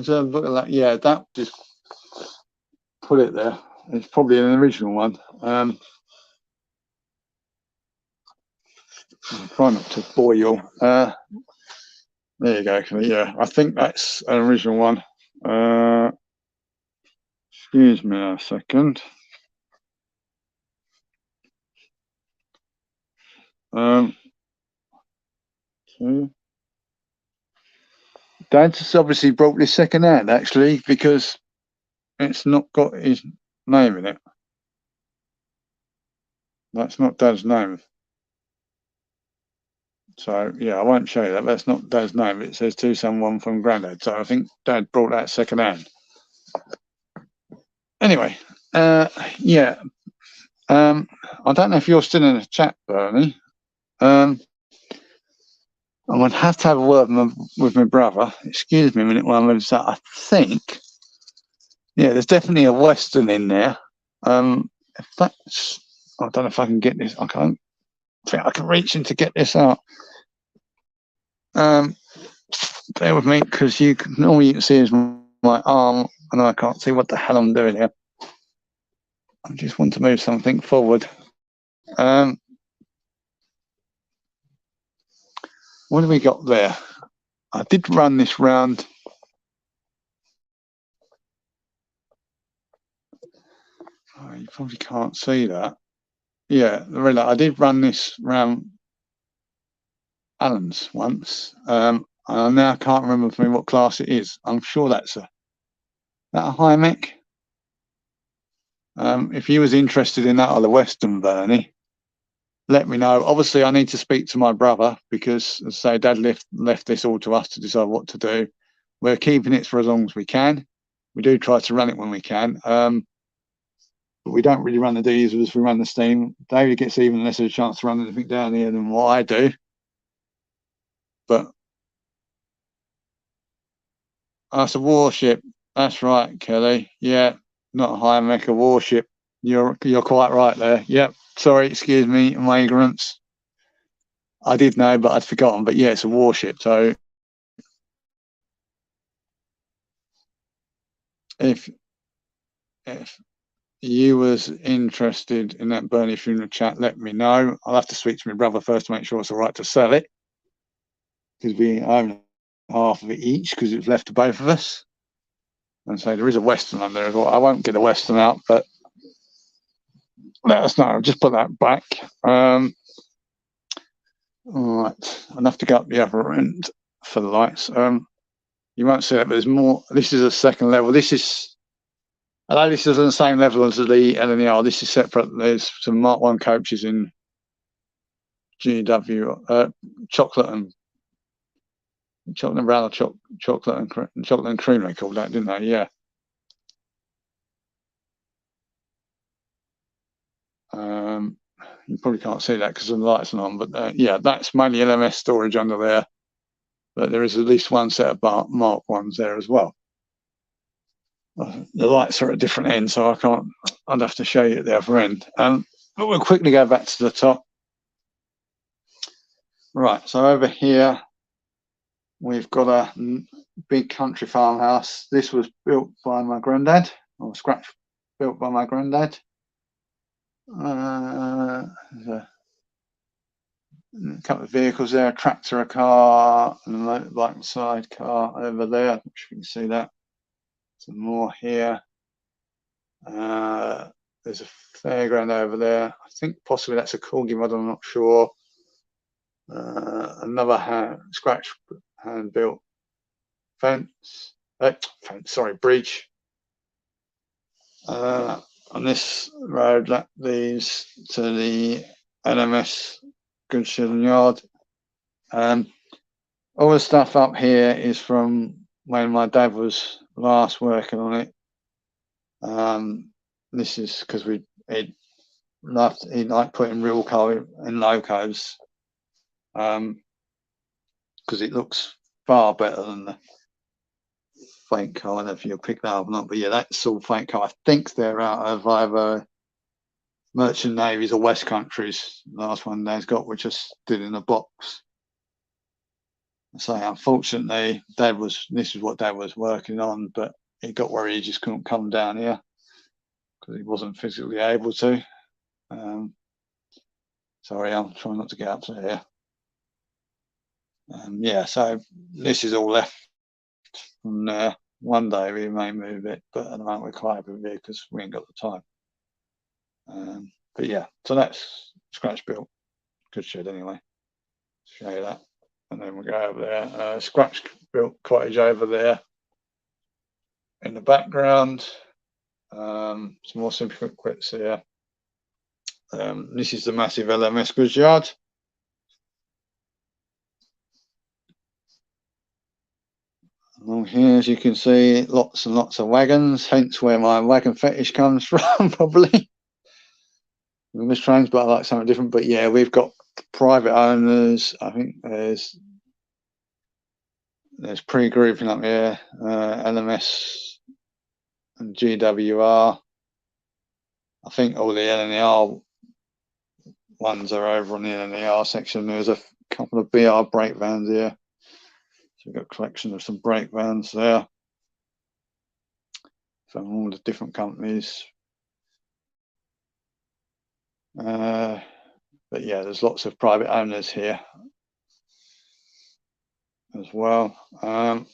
So look at that. Yeah, that just put it there. It's probably an original one. I'm trying not to bore you all. There you go. Yeah, I think that's an original one. Excuse me a second. So Dad's obviously brought this second hand actually because it's not got his name in it. That's not Dad's name. So yeah, I won't show you that. That's not Dad's name. It says to someone from Grandad. So I think Dad brought that second hand. Anyway, yeah. I don't know if you're still in the chat, Bernie. I'm going to have a word with my brother. Excuse me a minute while I move that. I think, yeah, there's definitely a Western in there. If that's, I don't know if I can get this. I can't think I can reach in to get this out. Bear with me because all you can see is my arm, and I can't see what the hell I'm doing here. I just want to move something forward. What have we got there? I did run this round. Oh, you probably can't see that. Yeah, really, I did run this round Alan's once. I now can't remember for me what class it is. I'm sure that's a high mech. If you was interested in that or the Western, Bernie, let me know. Obviously, I need to speak to my brother because, as I say, Dad left this all to us to decide what to do. We're keeping it for as long as we can. We do try to run it when we can. But we don't really run the diesels, we run the steam. David gets even less of a chance to run anything down here than what I do. But that's a warship. That's right, Kelly. Yeah, not a high mech, a warship. You're quite right there. Yep. Sorry, excuse me, my ignorance. I did know, but I'd forgotten. But yeah, it's a warship. So if you was interested in that Bernie funeral chat, let me know. I'll have to speak to my brother first to make sure it's all right to sell it, because we own half of it each because it was left to both of us. And so there is a Western on there as well. I won't get a Western out, but let us know. I'll just put that back. All right, I'll have to go up the other end for the lights. You won't see that, but there's more. This is a second level. This is, although this is on the same level as the LNER, this is separate. There's some Mark 1 coaches in GW, chocolate and brown, chocolate and cream. They called that, didn't they? Yeah. You probably can't see that because the lights are on, but yeah, that's mainly LMS storage under there. But there is at least one set of Mark 1s there as well. The lights are at a different end, so I can't. I'd have to show you at the other end. But we'll quickly go back to the top. Right, so over here we've got a big country farmhouse. This was built by my granddad, or scratch built by my granddad. There's a couple of vehicles there, a tractor, a car, and a motorbike side car over there. I'm sure you can see that. Some more here. There's a fairground over there. I think possibly that's a corgi model, I'm not sure. Another scratch hand-built fence. Bridge. On this road that leads to the LMS Goodshed Yard. All the stuff up here is from when my dad was last working on it. This is because he liked putting real coal in locos, because it looks far better than the fake coal. I don't know if you'll pick that up or not, but yeah, that's all fake coal. I think they're out of either Merchant Navies or West Countries. The last one they've got, which is still in a box. So unfortunately, this is what Dad was working on, but he got where he just couldn't come down here because he wasn't physically able to. Sorry, I'm trying not to get up to here. Yeah, so this is all left from there. one day we may move it, but at the moment we're quite happy with it because we ain't got the time. But yeah, so that's scratch built. Good shed anyway. Show you that. And then we go over there. Scratch built cottage over there in the background. Some more simple quits here. This is the massive LMS goods yard. Along here, as you can see, lots and lots of wagons, hence where my wagon fetish comes from, probably. Trains, but I like something different. But yeah, we've got private owners. I think there's pre-grouping up here, LMS and GWR. I think all the LNER ones are over on the LNER section. There's a couple of BR brake vans here. So we've got a collection of some brake vans there from all the different companies. But yeah, there's lots of private owners here as well. And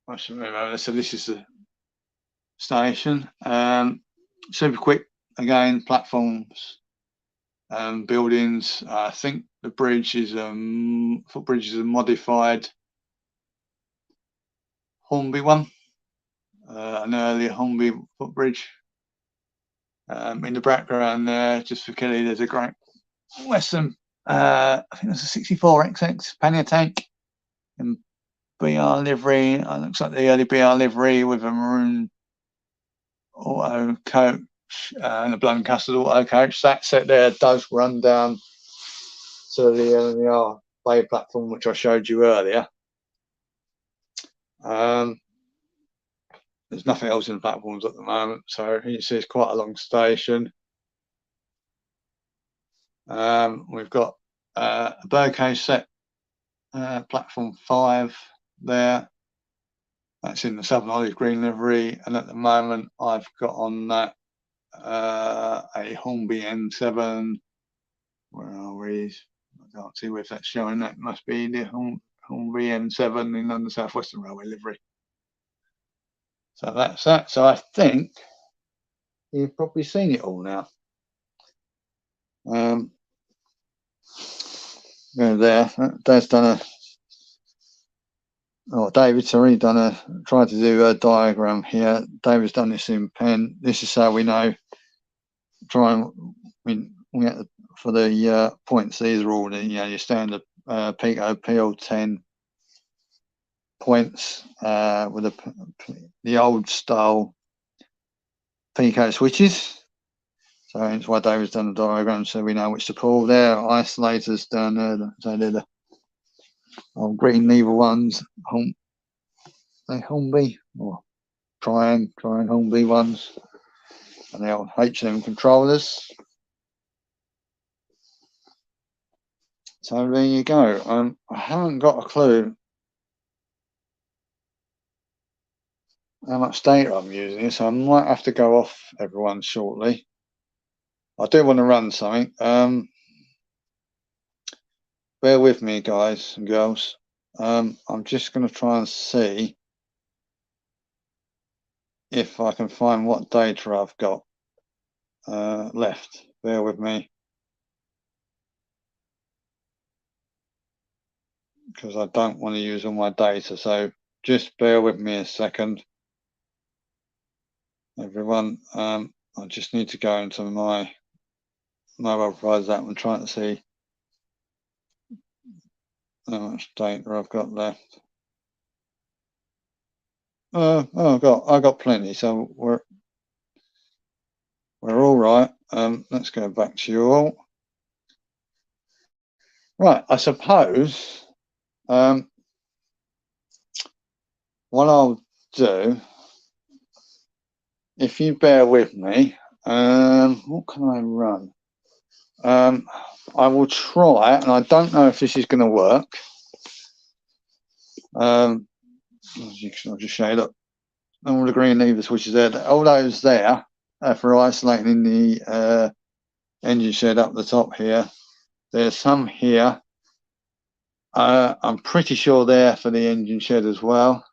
I should move over. So this is the station. Super quick again, platforms, buildings. I think the bridge is footbridge is a modified Hornby one, an earlier Hornby footbridge. In the background there, just for Kelly, there's a Great Western, I think there's a 64 XX pannier tank in BR livery. It looks like the early BR livery with a maroon auto coach and a blown custard auto coach. That set there does run down to the LNER bay platform, which I showed you earlier. There's nothing else in the platforms at the moment, so you see it's quite a long station. We've got a bouquet set, platform 5 there. That's in the Southern Olive Green livery, and at the moment I've got on that a Hornby N7. Where are we? I can't see where that's showing. That must be the Hornby N7 in London South Western Railway livery. So that's that. So I think you've probably seen it all now. Go there. Dad's done a. Oh, David's already tried to do a diagram here. David's done this in pen. This is how we know. We get for the points. These are all the your standard Pico PL10 points with the old style Pico switches. So that's why David's done the diagram, so we know which to pull. There, isolators down there. So they're the old green lever ones. Hornby or Tryon Hornby ones, and the old H&M controllers. So there you go. I haven't got a clue how much data I'm using, so I might have to go off everyone shortly. I do want to run something. Bear with me, guys and girls. I'm just going to try and see if I can find what data I've got left. Bear with me, because I don't want to use all my data. So just bear with me a second, everyone. I just need to go into my mobile provider's app and try to see how much data I've got left. Oh, I got plenty, so we're all right. Let's go back to you all. Right, I suppose what I'll do, if you bear with me, what can I run? I will try, and I don't know if this is going to work. I'll just show you, look, all the green lever switches there, all those there for isolating the engine shed up the top here. There's some here. I'm pretty sure they're for the engine shed as well.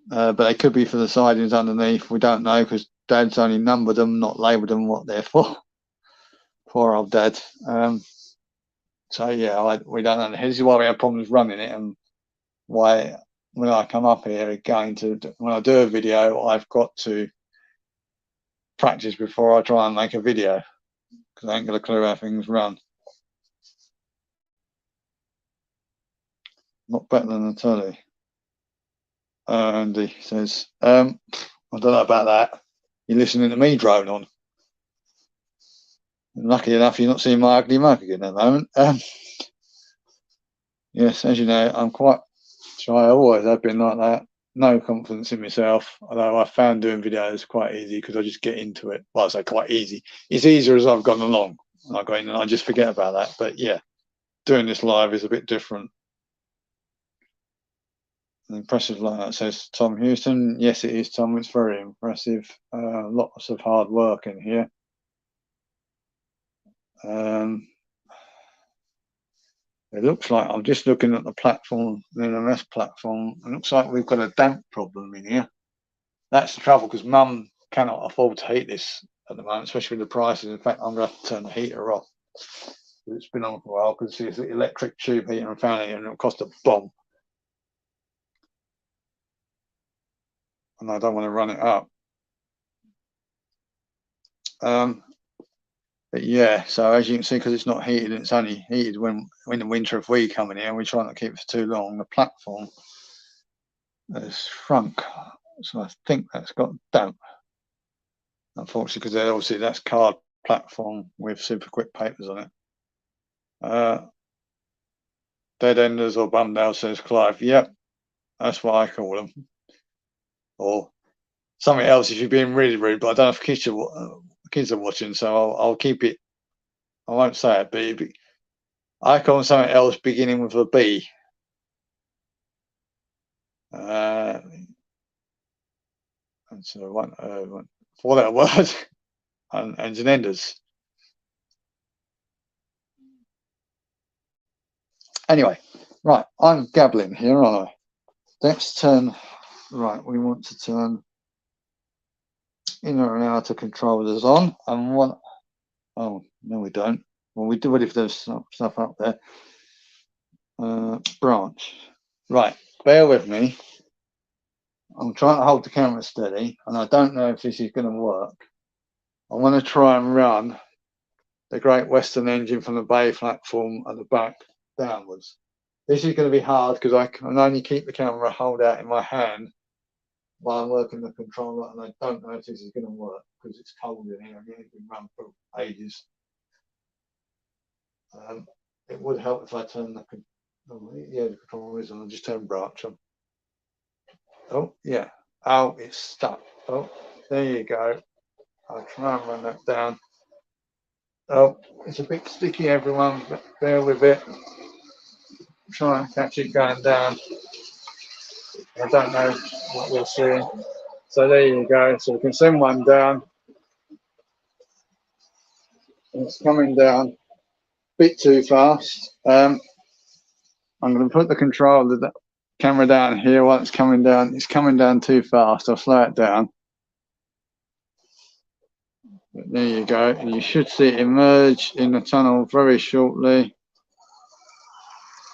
but they could be for the sidings underneath. We don't know because Dad's only numbered them, not labelled them what they're for. Poor old Dad. So yeah, we don't know. This is why we have problems running it, and why when I come up here again when I do a video, I've got to practice before I try and make a video because I ain't got a clue how things run. Not better than the telly. Andy says, I don't know about that. You're listening to me drone on. Lucky enough, you're not seeing my ugly mug again at the moment. Yes, as you know, I'm quite shy. I always have been like that. No confidence in myself. Although I found doing videos quite easy because I just get into it. Well, I say quite easy. It's easier as I've gone along. And I go in and I just forget about that. But yeah, doing this live is a bit different. Impressive like that, says Tom Houston. Yes, it is, Tom. It's very impressive. Lots of hard work in here. It looks like, I'm just looking at the platform, the NMS platform. It looks like we've got a damp problem in here. That's the trouble because Mum cannot afford to heat this at the moment, especially with the prices. In fact, I'm going to have to turn the heater off. It's been on for a while because it's the electric tube heater and fan heater, and it'll cost a bomb. And I don't want to run it up. But yeah, so as you can see, because it's not heated, it's only heated when the winter, if we come in here and we try not to keep it for too long. The platform has shrunk, so I think that's got damp. Unfortunately, because obviously that's card platform with super quick papers on it. Dead enders or bumdale, says Clive. Yep, that's what I call them. Or something else if you're being really rude, but I don't know if kids are watching, so I'll keep it. I won't say it, but I call them something else beginning with a B. And so one 4-letter word and enders. Anyway, right, I'm gabbling here, aren't I? Let's turn. Right, we want to turn inner and outer controllers on, and one. Oh no, we don't. Well, we do it if there's stuff up there. Branch. Right, bear with me. I'm trying to hold the camera steady, and I don't know if this is going to work. I want to try and run the Great Western engine from the bay platform at the back downwards. This is going to be hard because I can only keep the camera hold out in my hand while I'm working the controller, and I don't know if this is going to work because it's cold in here and it's been run for ages. It would help if I turn the controller is on. I'll just turn branch on. Oh yeah. Oh, it's stuck. Oh, there you go. I'll try and run that down. Oh, it's a bit sticky, everyone, but bear with it. Try and catch it going down. I don't know what we'll see. So there you go. So we can send one down. It's coming down a bit too fast. I'm going to put the camera down here while it's coming down. It's coming down too fast. I'll slow it down. But there you go. And you should see it emerge in the tunnel very shortly.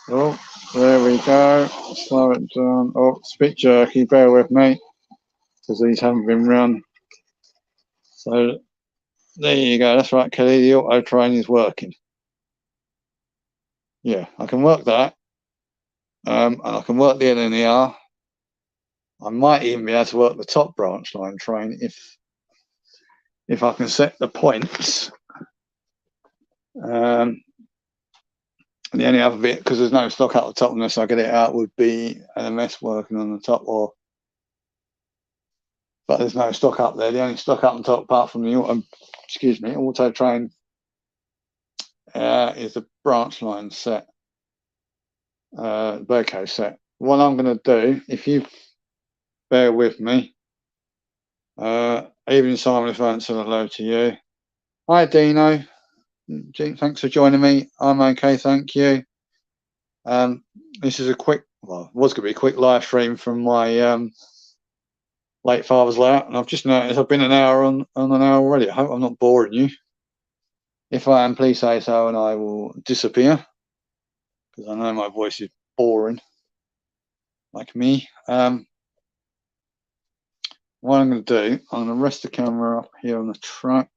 Oh, there we go. Slow it down. Oh, it's a bit jerky. Bear with me because these haven't been run. So there you go. That's right, Kelly. The auto train is working. Yeah, I can work that. And I can work the LNER. I might even be able to work the top branch line train if I can set the points. The only other bit, because there's no stock up the top unless I get it out, would be NMS working on the top, but there's no stock up there. The only stock up on top, apart from the auto train, is the branch line set, Burco set. What I'm going to do, if you bear with me, evening Simon, if I answer hello to you. Hi Dino, thanks for joining me. I'm okay, thank you. This is a quick, well, it was going to be a quick live stream from my late father's layout, and I've just noticed I've been an hour on an hour already. I hope I'm not boring you. If I am, please say so, and I will disappear, because I know my voice is boring, like me. What I'm going to do, I'm going to rest the camera up here on the track.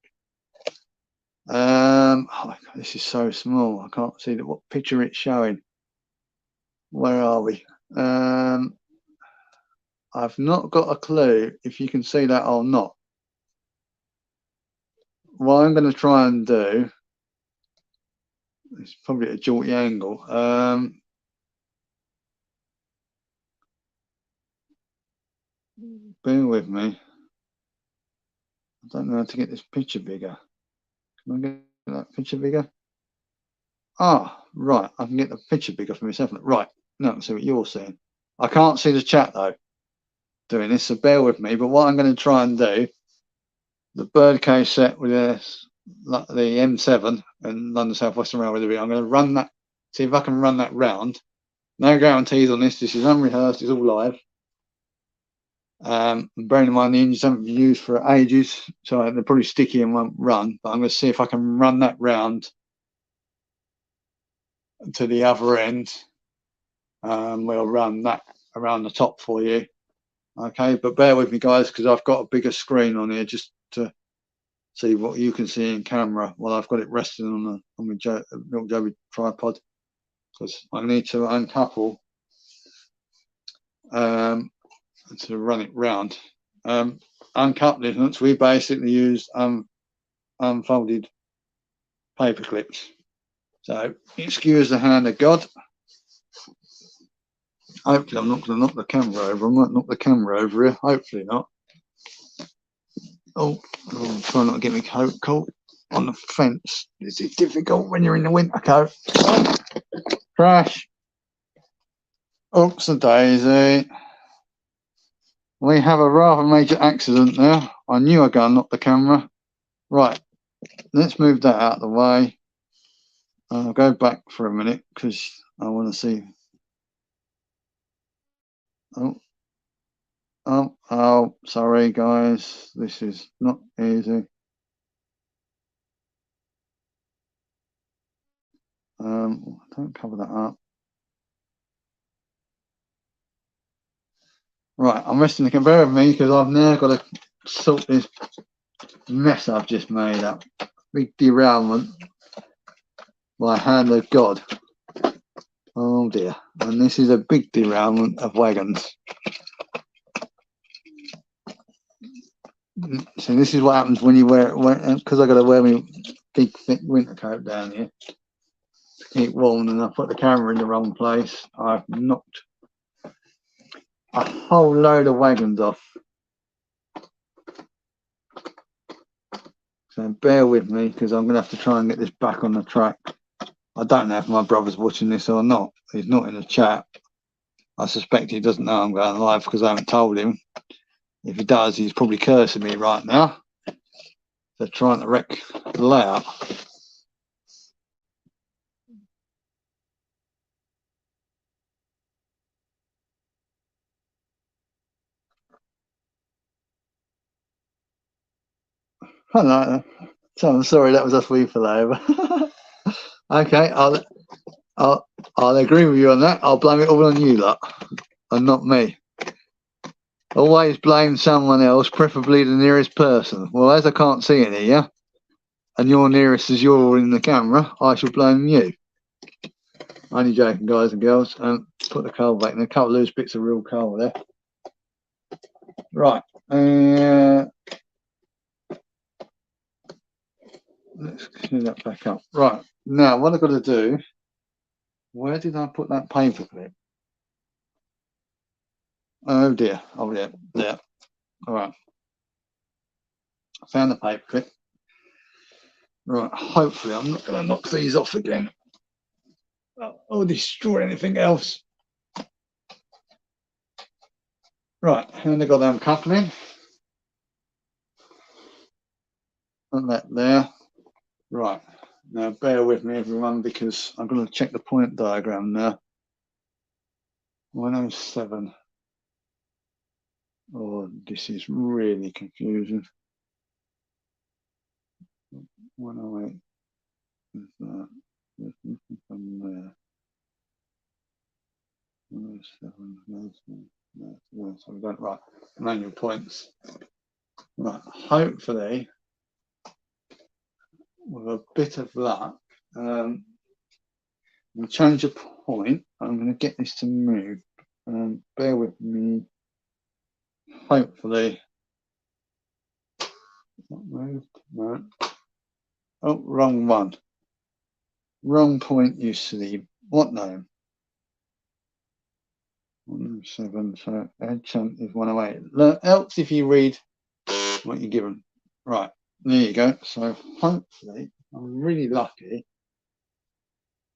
Oh, this is so small, I can't see what picture it's showing. Where are we? I've not got a clue if you can see that or not. What I'm going to try and do, it's probably at a jaunty angle. Bear with me. I don't know how to get this picture bigger. Can I get that picture bigger? Ah, right. I can get the picture bigger for myself. Right. Now I can see what you're seeing. I can't see the chat though doing this, so bear with me. But what I'm going to try and do, the birdcage set with the M7 and London South Western Railway, I'm going to run that, see if I can run that round. No guarantees on this. This is unrehearsed. It's all live. Bearing in mind the engines haven't been used for ages, so they're probably sticky and won't run. But I'm going to see if I can run that round to the other end. We'll run that around the top for you. Okay, but bear with me, guys, because I've got a bigger screen on here just to see what you can see in camera while I've got it resting on my Joby tripod, because I need to uncouple to run it round. Uncoupling, we basically used unfolded paper clips. So excuse the hand of God. Hopefully I'm not going to knock the camera over. I might knock the camera over here. Hopefully not. Oh, I'm trying not to get my coat caught on the fence. This is difficult when you're in the winter coat. Oh, crash. Oops a daisy. We have a rather major accident there. I knew I'd go and knock the camera. Right, let's move that out of the way. I'll go back for a minute because I want to see. Oh, sorry guys, this is not easy. Don't cover that up. Right, I'm resting the camera with me because I've now got to sort this mess I've just made up. Big derailment by hand of God. Oh dear. And this is a big derailment of wagons. So this is what happens when you wear it, because I've got to wear my big thick winter coat down here to keep warm, and I put the camera in the wrong place. I've knocked a whole load of wagons off. So bear with me because I'm going to have to try and get this back on the track. I don't know if my brother's watching this or not. He's not in the chat. I suspect he doesn't know I'm going live because I haven't told him. If he does, he's probably cursing me right now. They're trying to wreck the layout. Hello. So I'm sorry that was a free for over. Okay, I'll agree with you on that. I'll blame it all on you lot and not me. Always blame someone else, preferably the nearest person. Well, as I can't see any, yeah, and you're nearest as you're in the camera, I shall blame you. Only joking, guys and girls. Put the coal back in. A couple of loose bits of real coal there. Right. Let's clean that back up. Right. Now, what I've got to do, where did I put that paper clip? Oh dear. Oh yeah, there. All right. I found the paper clip. Right. Hopefully, I'm not going to knock these off again or destroy anything else. Right. And I got them coupling. Put that there. Right. Now, bear with me, everyone, because I'm going to check the point diagram now. 107. Oh, this is really confusing. 108 is that. There's nothing from there. 107, no, so we don't write manual points. Right, hopefully, with a bit of luck, we'll change a point. I'm going to get this to move. Bear with me. Hopefully, not moved. No. Oh, wrong one. Wrong point, you silly. What name? 107. So head chunk is 108. Helps if you read what you're given. Right, there you go. So hopefully, I'm really lucky.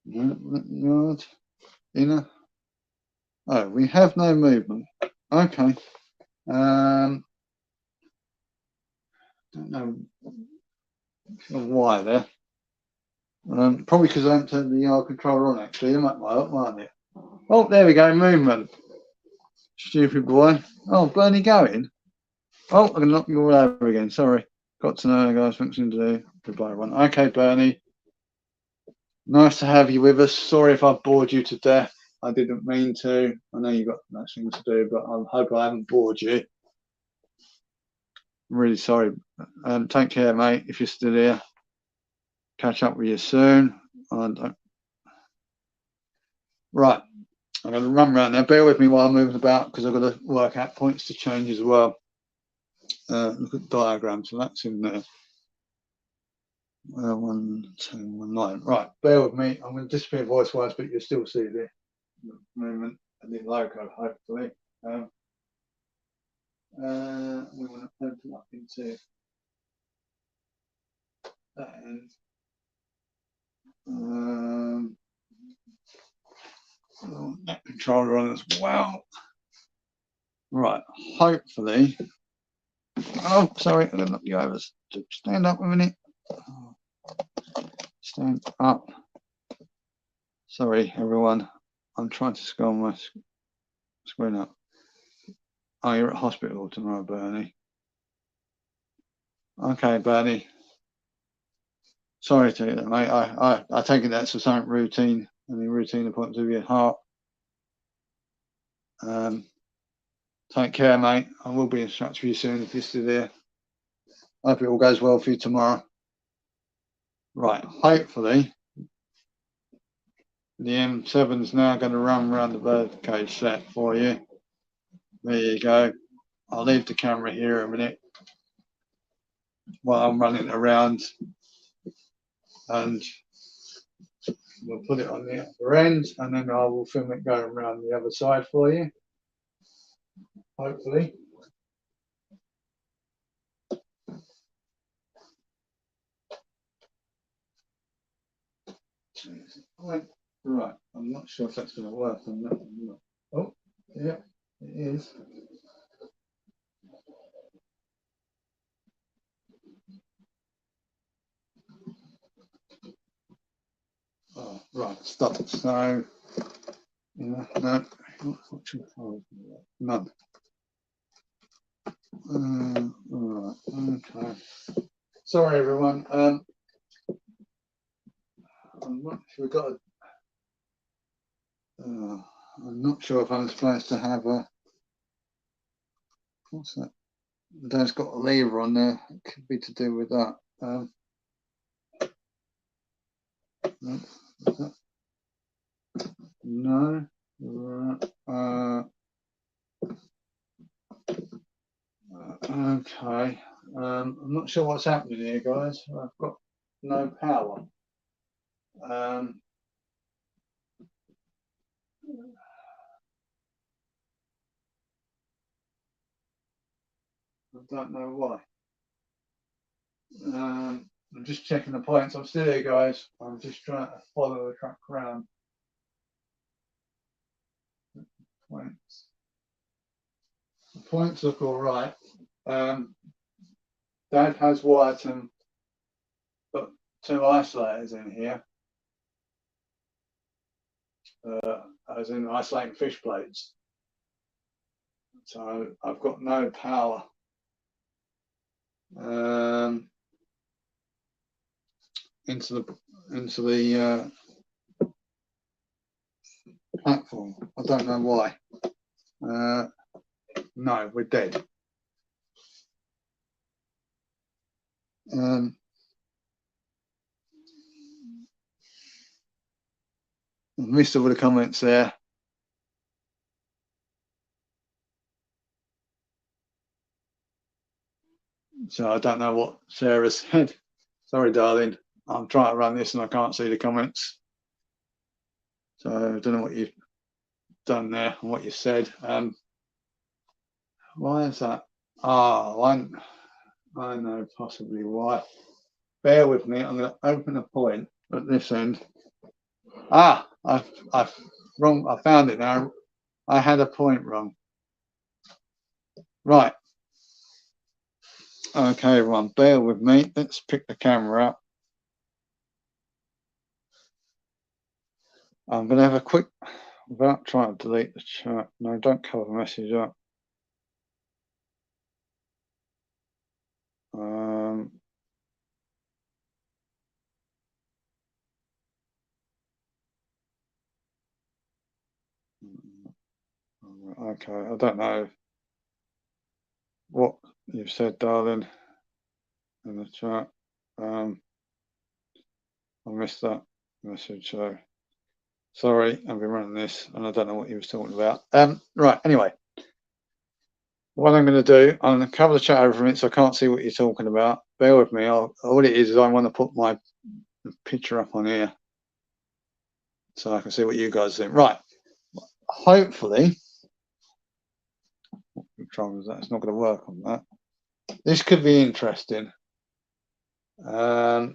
Yard, inner. Oh, we have no movement. Okay. Don't know why there. Probably because I haven't turned the yard controller on, actually. That might help, mightn't it? Oh, there we go. Movement. Stupid boy. Oh, Bernie going. Oh, I'm going to knock you all over again. Sorry. Got to know, guys. Thanks to do. Goodbye, everyone. Okay, Bernie. Nice to have you with us. Sorry if I've bored you to death. I didn't mean to. I know you've got much things to do, but I hope I haven't bored you. I'm really sorry. Take care, mate, if you're still here. Catch up with you soon. Right. I'm going to run around now. Bear with me while I'm moving about because I've got to work out points to change as well. Look at the diagram. So that's in there. 1, 2, 1, 9. Right. Bear with me. I'm going to disappear voice-wise, but you'll still see the movement and the logo, hopefully. We want to open up into that end. That controller on as well. Right, hopefully. Oh, sorry, I'm going to knock you over. Stand up a minute. Stand up. Sorry, everyone. I'm trying to scroll my screen up. Oh, you're at hospital tomorrow, Bernie. Okay, Bernie. Sorry to hear that, mate. I take it that's something routine. Any routine appointments with your heart. Take care, mate. I will be in touch with you soon if you're still there. I hope it all goes well for you tomorrow. Right, hopefully the M7 is now going to run around the birdcage set for you. There you go. I'll leave the camera here a minute while I'm running around, and we'll put it on the upper end, and then I will film it going around the other side for you, hopefully. Right, I'm not sure if that's going to work on that one. Oh, yeah, it is. Oh, right, stop. So, no, none. Right, okay. Sorry, everyone. I'm not sure we've got. I'm not sure if I'm supposed to have a. What's that? There's got a lever on there. It could be to do with that. No. Okay. I'm not sure what's happening here, guys. I've got no power. I don't know why. I'm just checking the points. I'm still here, guys. I'm just trying to follow the truck around. Points. The points look all right. Dad has wired some, got 2 isolators in here, as in isolating fish plates. So I've got no power. Into the platform. I don't know why. No, we're dead. I missed all the comments there. So I don't know what Sarah said. Sorry, darling. I'm trying to run this and I can't see the comments. So I don't know what you've done there and what you said. Why is that? Oh, I know possibly why. Bear with me. I'm going to open a point at this end. Ah, I've wrong. I found it now. I had a point wrong. Right. Okay, everyone, bear with me. Let's pick the camera up. I'm going to have a quick, without trying to delete the chat. No, don't cover the message up. Okay, I don't know what you've said, darling, in the chat. I missed that message, so sorry. I've been running this and I don't know what you was talking about. Right, anyway, what I'm going to do, I'm going to cover the chat over from it so I can't see what you're talking about. Bear with me. All it is I want to put my picture up on here so I can see what you guys think. Right, hopefully, that's not going to work on that. This could be interesting. Bear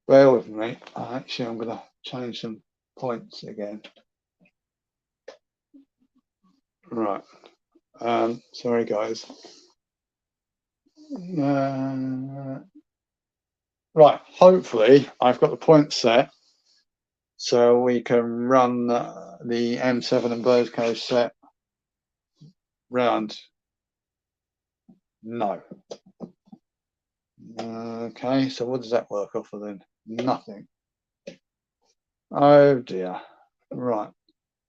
with me. Actually, I'm going to change some points again. Right. Sorry, guys. Right. Hopefully, I've got the points set so we can run the M7 and Bird Code set round. No. Okay. So what does that work off of then? Nothing. Oh dear. Right.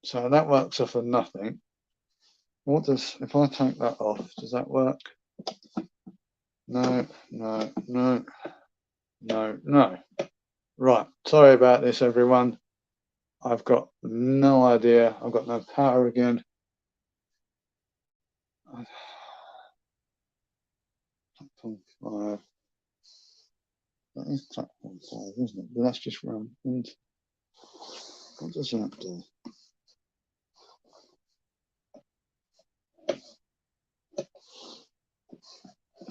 So that works off of nothing. What does, if I take that off, does that work? No, no, no, no, no. Right, sorry about this, everyone. I've got no idea. I've got no power again. Platform 5. That is platform 5, isn't it? But that's just run. And what does that do?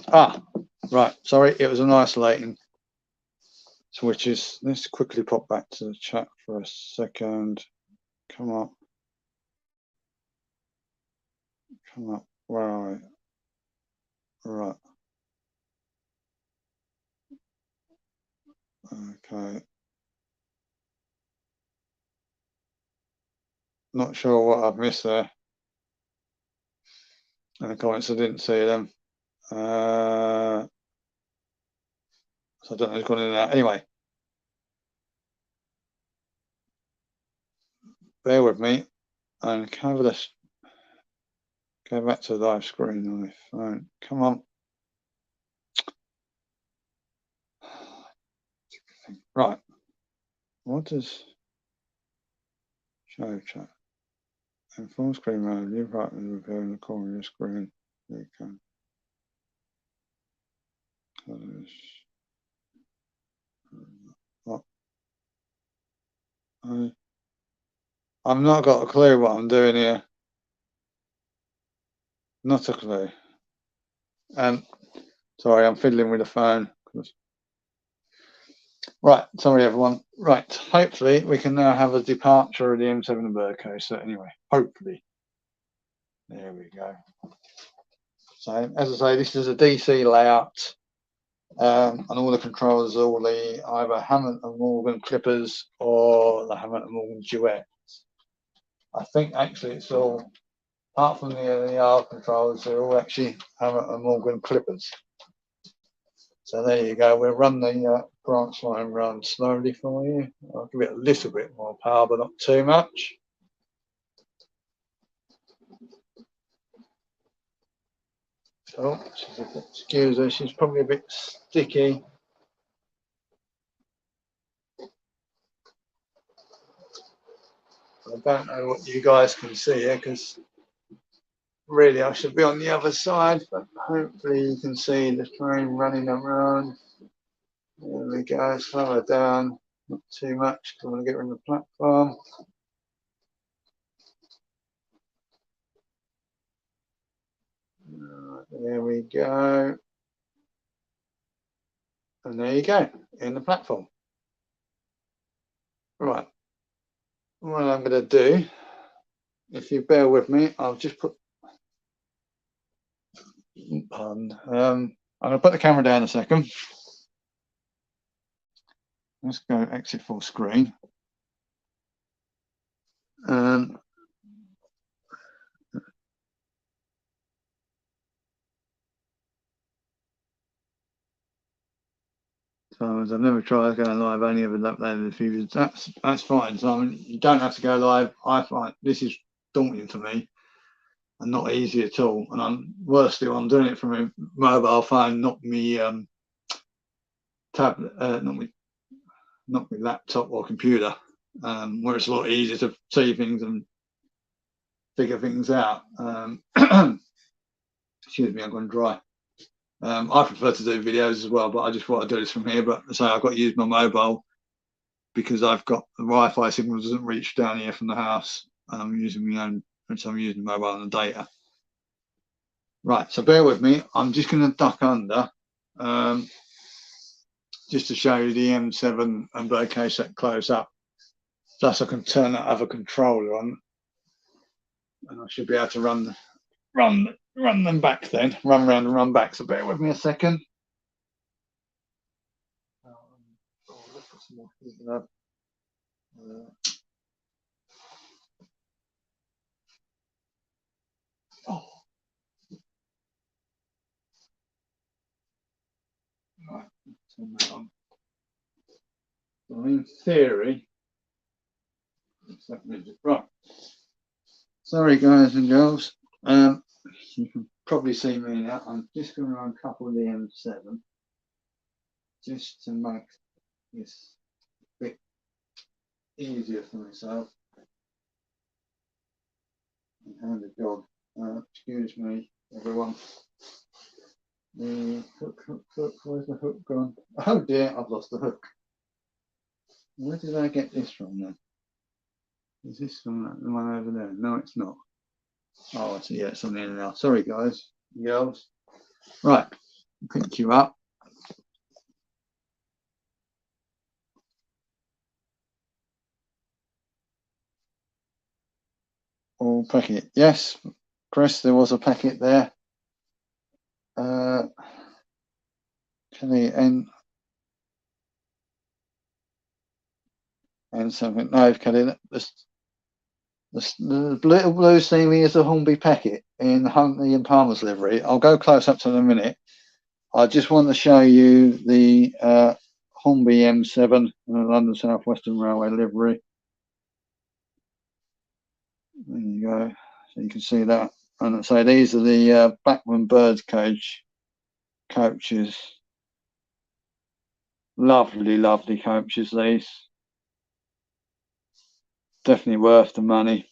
Ah, right. Sorry, it was an isolating switches. Let's quickly pop back to the chat for a second. Come up. Come up. Where are we? Right. Okay. Not sure what I've missed there. And the comments, I didn't see them. So I don't know who's gone in and out. Anyway, bear with me and cover this. Go back to the live screen on my phone. Come on. Right. What does show chat? In full screen mode, you button will appear in the corner of your screen. There you go. I've not got a clue what I'm doing here. Not a clue. Sorry, I'm fiddling with the phone. Right, sorry everyone. Right, hopefully we can now have a departure of the M7 and Bird Code. So anyway, hopefully. There we go. So as I say, this is a DC layout. And all the controls are all the either Hammond and Morgan Clippers or the Hammond and Morgan Duets. I think actually it's all apart from the R controls, they're all actually Hammer & Morgan clippers. So there you go. We'll run the branch line run slowly for you. I'll give it a little bit more power, but not too much. Oh, excuse her, she's probably a bit sticky. I don't know what you guys can see here, because really I should be on the other side, but hopefully you can see the train running around. There we go, slow her down, not too much, because I want to get her on the platform. There we go. And there you go, in the platform. Right, what I'm going to do, if you bear with me, I'll just put, pardon, I'm going to put the camera down a second. Let's go exit full screen. So I've never tried going live, only ever uploaded a few videos. That's fine, Simon. You don't have to go live. I find this is daunting for me and not easy at all. And I'm worse still, I'm doing it from a mobile phone, not me tablet, not my laptop or computer, where it's a lot easier to see things and figure things out. Excuse me, I'm going dry. I prefer to do videos as well, but I just thought I'd do this from here. But I say I've got to use my mobile because I've got the Wi-Fi signal doesn't reach down here from the house. I'm using my own, so I'm using mobile and the data. Right, so bear with me. I'm just going to duck under, just to show you the M7 and Bouquet set close up. Thus I can turn that other controller on, and I should be able to run them back then. Run round and run back. So bear with me a second. Right, turn that on. So in theory, right. Sorry, guys and girls. You can probably see me now. I'm just going to uncouple the M7 just to make this a bit easier for myself. And the dog. Excuse me, everyone. The hook. Where's the hook gone? Oh dear, I've lost the hook. Where did I get this from then? Is this from the one over there? No, it's not. Oh, I see. Yeah, it's on the end now. Sorry, guys, girls. Right, pick you up. All packet. Yes, Chris, there was a packet there. Kelly and something. No, Kelly, the little blue thingy is a Hornby packet in Huntley and Palmer's livery. I'll go close up to in a minute. I just want to show you the Hornby M7 and the London South Western Railway livery. There you go. So you can see that. And so these are the Blackburn Birdcage coaches. Lovely, lovely coaches, these. Definitely worth the money.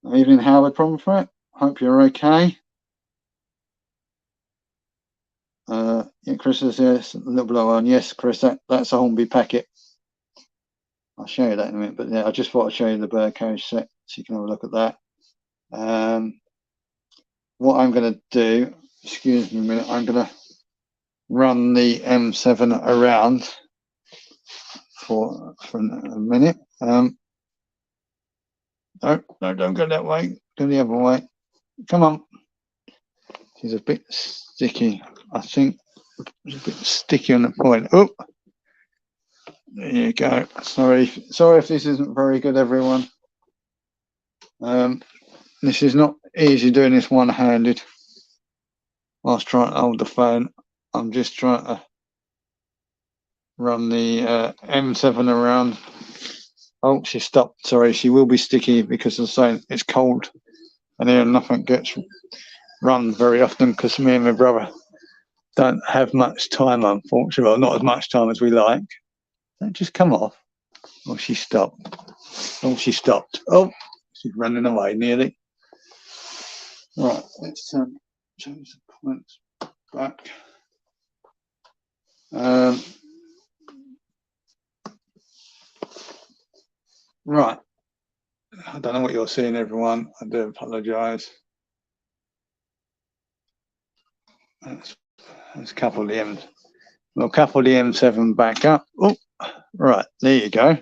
Evening, Howard Pomfret. Hope you're okay. Yeah, Chris says yes, a little below on. Yes, Chris, that's a Hornby packet. I'll show you that in a minute, but yeah, I just thought I'd show you the Birdcage set so you can have a look at that. What I'm going to do, excuse me a minute, I'm going to run the M7 around for a minute. No, don't go that way, go the other way. Come on. She's a bit sticky, I think. It's a bit sticky on the point. Oh, there you go. Sorry if this isn't very good, everyone. This is not easy doing this one-handed. Whilst trying to hold the phone, I'm just trying to run the M7 around. Oh, she stopped. Sorry, she will be sticky because of saying it's cold, and here nothing gets run very often because me and my brother don't have much time, unfortunately. Well, not as much time as we like. Don't just come off. Oh, she stopped. Oh, she stopped. Oh, she's running away nearly. Right, let's change the points back. Right. I don't know what you're seeing, everyone. I do apologise. Let's couple the M. We'll couple the M7 back up. Oh, right. There you go.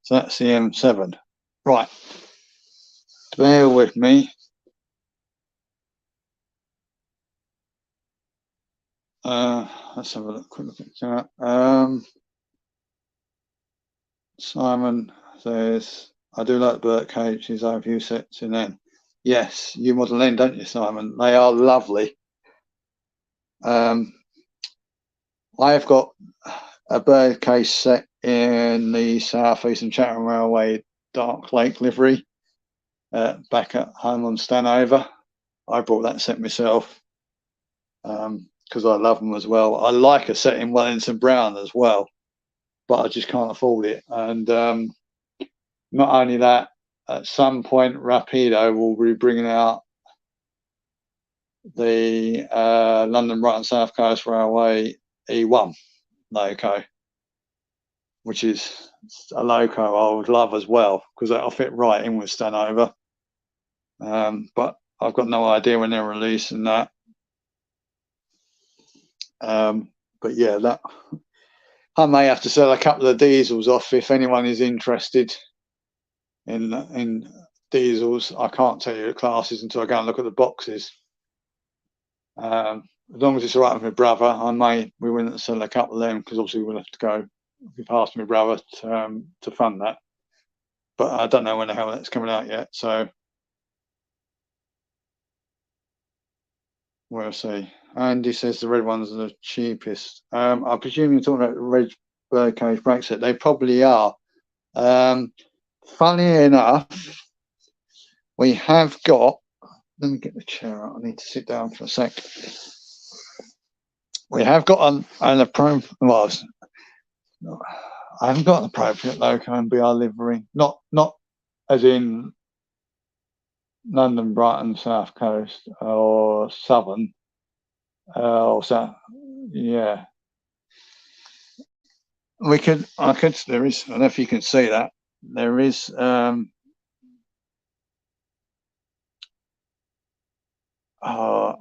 So that's the M7. Right. Bear with me. Let's have a quick look at that. Simon says, I do like Burt Cage's overview sets in N. Yes, you model N, don't you, Simon? They are lovely. I've got a birdcage set in the South Eastern Chatham Railway Dark Lake livery back at home on Stanover. I brought that set myself because I love them as well. I like a set in Wellington Brown as well, but I just can't afford it. And not only that, at some point Rapido will be bringing out the London Brighton South Coast Railway E1 loco, which is a loco I would love as well because that'll fit right in with Stanover. But I've got no idea when they're releasing that. But yeah, that I may have to sell a couple of diesels off if anyone is interested in diesels. I can't tell you the classes until I go and look at the boxes. As long as it's all right with my brother, we wouldn't sell a couple of them because obviously we'll have to go past my brother to fund that. But I don't know when the hell that's coming out yet, so we'll see. Andy says the red ones are the cheapest. I presume you're talking about the red birdcage brake set. They probably are. Funny enough, we have got. Let me get the chair out. I need to sit down for a sec. We have got an appropriate. Well, I haven't got an appropriate loco and BR livery. Not as in London, Brighton, South Coast, or Southern. Also, yeah. There is. I don't know if you can see that. There is.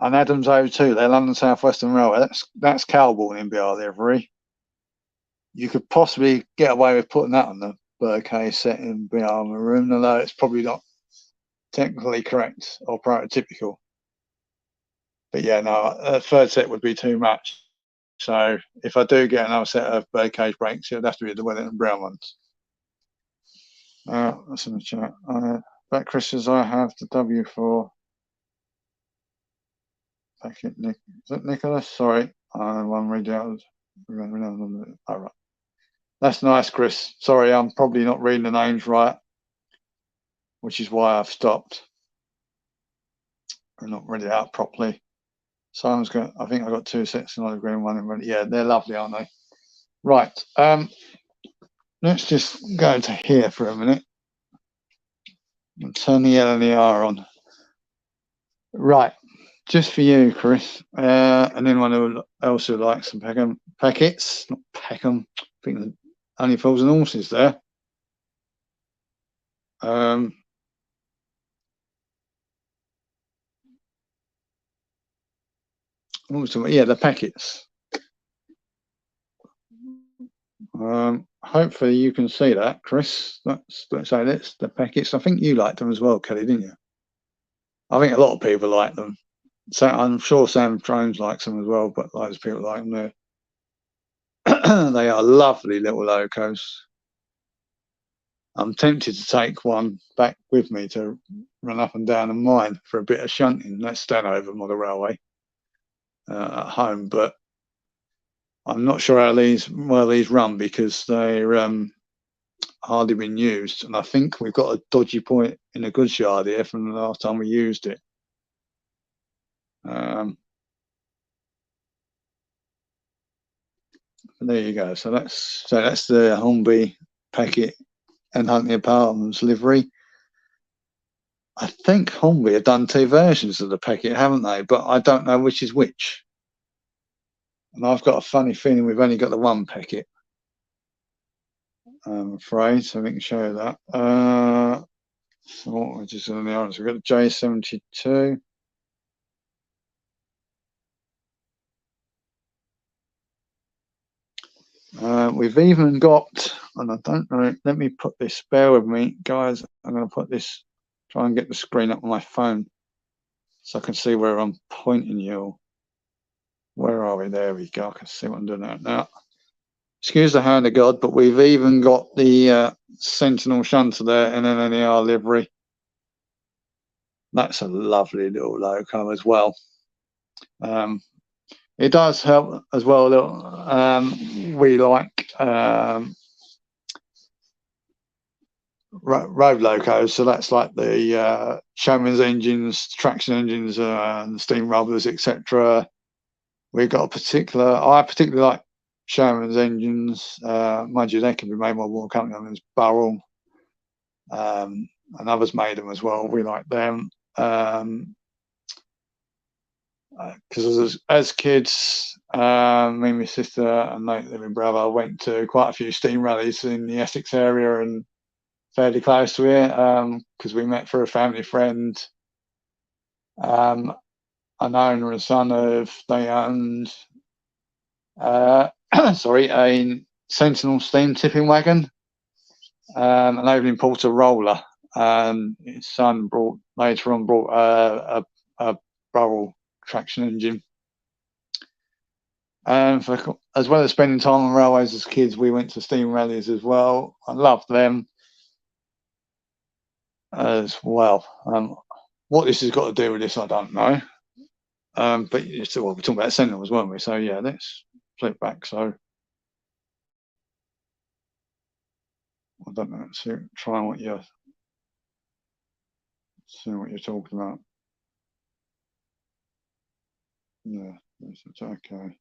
An Adams O2, they're London South Western Railway. That's Calborn in BR livery. You could possibly get away with putting that on the birdcage set in BR maroon, although it's probably not technically correct or prototypical. But yeah, no, a third set would be too much. So if I do get another set of birdcage brakes, it would have to be the Wellington Brown ones. That's in the chat. But Chris says I have the W4. Packet Nick. Is that Nicholas? Sorry, one read out. All right. That's nice, Chris. Sorry, I'm probably not reading the names right, which is why I've stopped. I'm not read it out properly. Simon's got. I think I got two sets in olive green, one in red. Yeah, they're lovely, aren't they? Right. Let's just go to here for a minute and turn the LNER on. Right. Just for you, Chris, and anyone else who likes some Peckham packets, not Peckham. I think the Only Fools and Horses there. Yeah, the packets. Hopefully you can see that, Chris. That's the packets. I think you liked them as well, Kelly, didn't you? I think a lot of people like them. So I'm sure Sam Jones likes them as well, but loads of people like them there. They are lovely little locos. I'm tempted to take one back with me to run up and down a mine for a bit of shunting. That's done over Model Railway at home, but I'm not sure how these run because they're hardly been used, and I think we've got a dodgy point in the goods yard here from the last time we used it. There you go. So that's the Hornby packet and Huntley Apartments livery. I think Hornby have done 2 versions of the packet, haven't they? But I don't know which is which. And I've got a funny feeling we've only got the 1 packet, I'm afraid. So we can show you that. So what we're just on the answer. We've got the J72. We've even got, and I don't know, let me put this, bear with me, guys. I'm going to put this, try and get the screen up on my phone so I can see where I'm pointing you. Where are we? There we go. I can see what I'm doing now. Excuse the hand of God, but we've even got the Sentinel shunter there in an NER livery. That's a lovely little loco as well. It does help as well. We like road locos, so that's like the showman's engines, traction engines, steam rubbers, etc. We've got I particularly like showman's engines. Mind you, they can be made by one company. There's Burrell, and others made them as well. We like them because as kids, me and my sister and my brother went to quite a few steam rallies in the Essex area and fairly close to it because we met through a family friend. An owner and son they owned sorry, a Sentinel steam tipping wagon, an Overland Porter roller. His son later on brought a Burrell traction engine. As well as spending time on railways as kids, we went to steam rallies as well. I loved them as well. What this has got to do with this, I don't know. But we're talking about Sentinels, weren't we? So yeah, let's flip back. So I don't know. Try what you're talking about. Yeah, it's okay.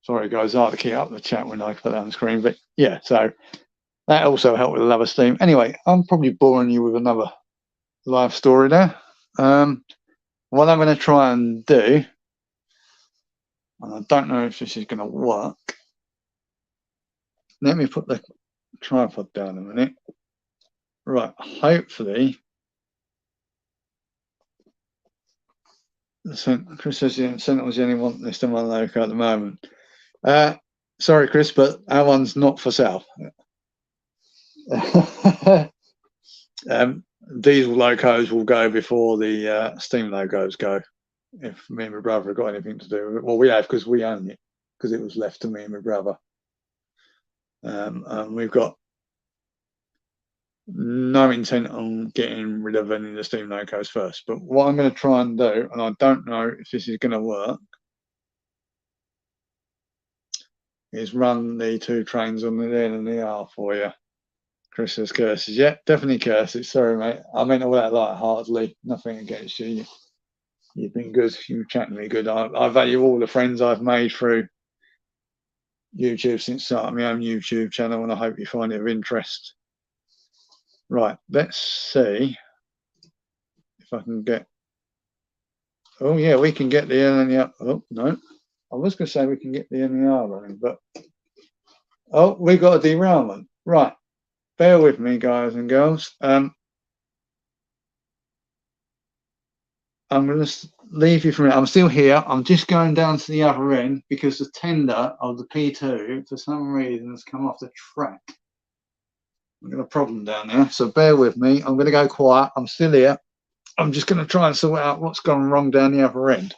Sorry, guys, I have to keep up the chat when I put that on the screen. But yeah, so that also helped with the love of steam. Anyway, I'm probably boring you with another live story there. What I'm going to try and do, and I don't know if this is going to work. Let me put the tripod down a minute. Right, hopefully. Chris says the Sentinel's the only one listed on my loco at the moment. Sorry, Chris, but our one's not for sale. Diesel locos will go before the steam locos go. If me and my brother have got anything to do with it, well, we have because we own it because it was left to me and my brother. And we've got no intent on getting rid of any of the steam locos first. But what I'm going to try and do, and I don't know if this is going to work, is run the 2 trains on the N and the R for you. Chris says curses. Yeah, definitely curses. Sorry, mate. I meant all that light-heartedly. Nothing against you. You've been good. You've chatted me good. I value all the friends I've made through YouTube since starting my own YouTube channel, and I hope you find it of interest. Right, let's see if I can get. Oh yeah, we can get the NER. Oh no, I was going to say we can get the NER running, but oh, we got a derailment. Right, bear with me, guys and girls. I'm going to leave you for a minute. I'm still here. I'm just going down to the other end because the tender of the P2 for some reason has come off the track. I've got a problem down there, so bear with me. I'm going to go quiet. I'm still here. I'm just going to try and sort out what's gone wrong down the other end.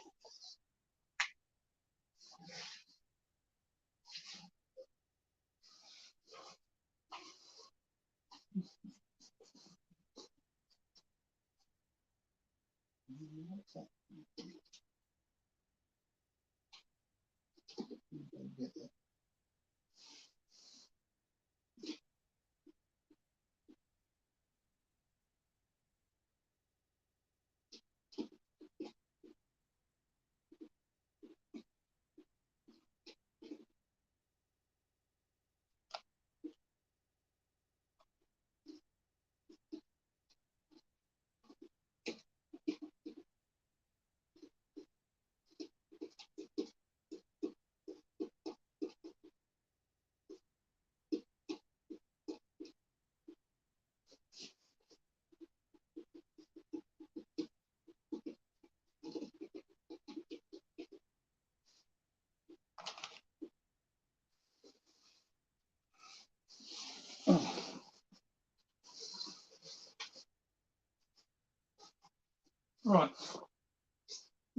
Right.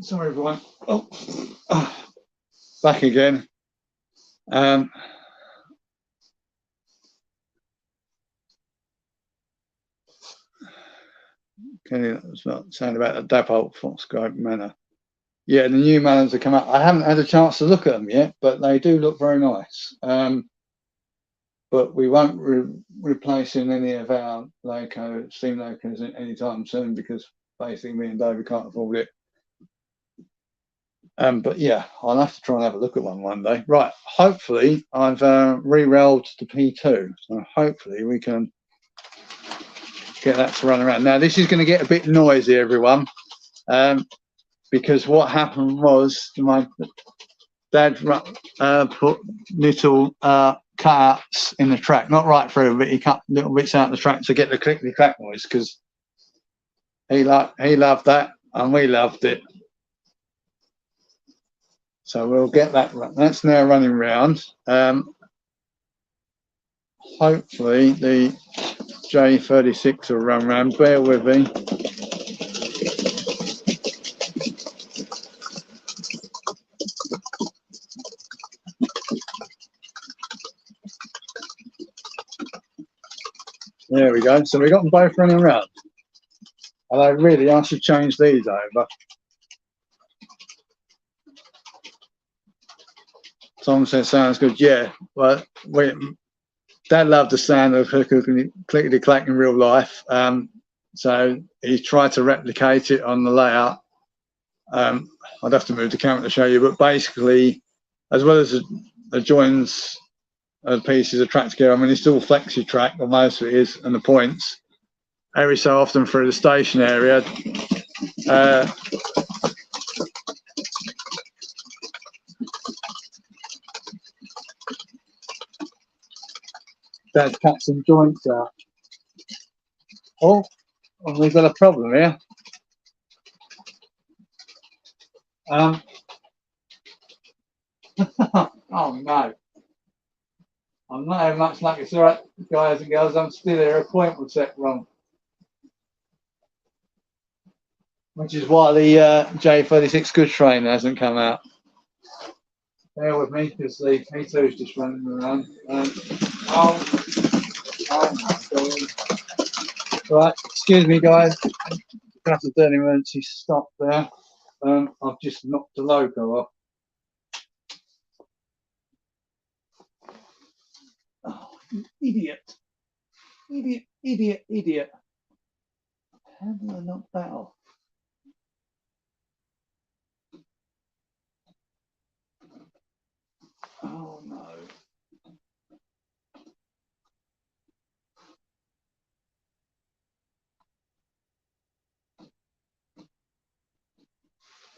Sorry, everyone. Oh, back again. Can you saying about the default Foxscope manner? Yeah, the new manners have come out. I haven't had a chance to look at them yet, but they do look very nice. But we won't replacing any of our steam locos anytime soon because basically me and David can't afford it. But yeah, I'll have to try and have a look at one day. Right, hopefully I've re-railed the P2, so hopefully we can get that to run around. Now this is going to get a bit noisy, everyone, because what happened was my dad put little cutouts in the track, not right through, but he cut little bits out of the track to get the clickety clack noise because he loved that and we loved it. So we'll get that. That's now running round. Hopefully the J36 will run round. Bear with me. There we go. So we got them both running around. Although really, I should change these over. Tom says sounds good. Yeah, well, Dad loved the sound of clickety clack in real life. So he tried to replicate it on the layout. I'd have to move the camera to show you, but basically, as well as the joins and pieces of track together, I mean, it's still flexi track, or most of it is, and the points. Every so often through the station area, Dad cut some joints out. Oh, well, we've got a problem here. Oh no. I'm not having much luck. It's all right, guys and girls. I'm still here. A point was set wrong. Which is why the J36 Good Train hasn't come out. Bear with me because the P2 is just running around. Oh my God. Right, excuse me, guys. Have to do an emergency stop there. I've just knocked the logo off. Oh, idiot. Idiot, idiot, idiot. How do I knock that off? Oh no.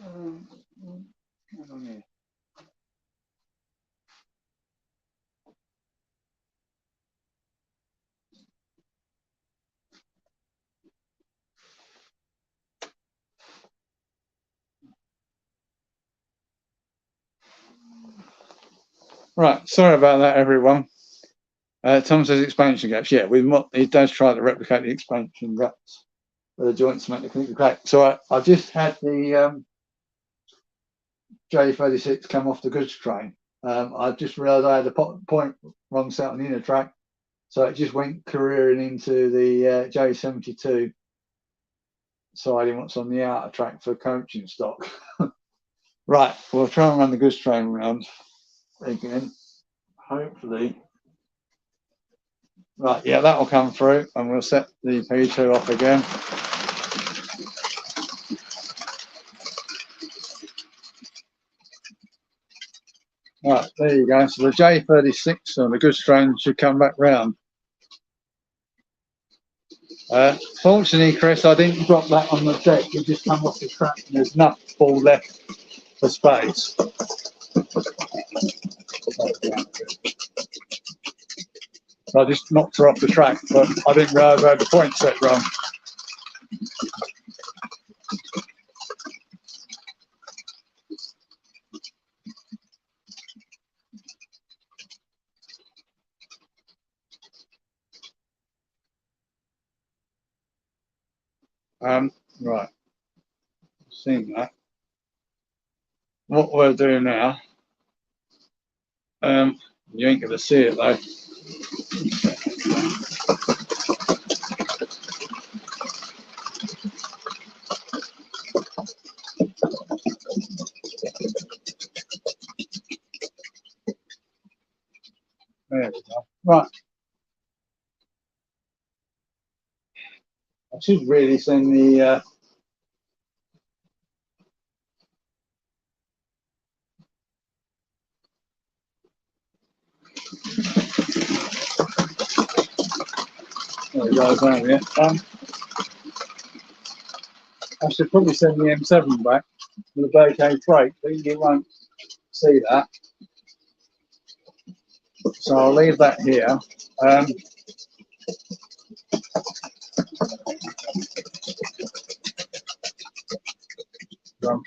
Hang on here. Right, sorry about that, everyone. Tom says expansion gaps. Yeah, he does try to replicate the expansion gaps where the joints make the clickety clack. So I just had the J36 come off the goods train. I just realised I had the point wrong set on the inner track, so it just went careering into the J72 deciding what's on the outer track for coaching stock. Right, we'll try and run the goods train round again. Hopefully. Right, yeah, that will come through, and we'll set the P2 off again. Right, there you go. So the J36 on the goods train should come back round. Fortunately, Chris, I didn't drop that on the deck. It just come off the track, and there's enough ball left for space. I just knocked her off the track, but I didn't realise I had the point set wrong. Right, seen that. What we'll do now, you ain't going to see it though. There we go. Right. I should really send the there we go, down here. I should probably send the M7 back with a vacay freight, but you won't see that. So I'll leave that here. I'm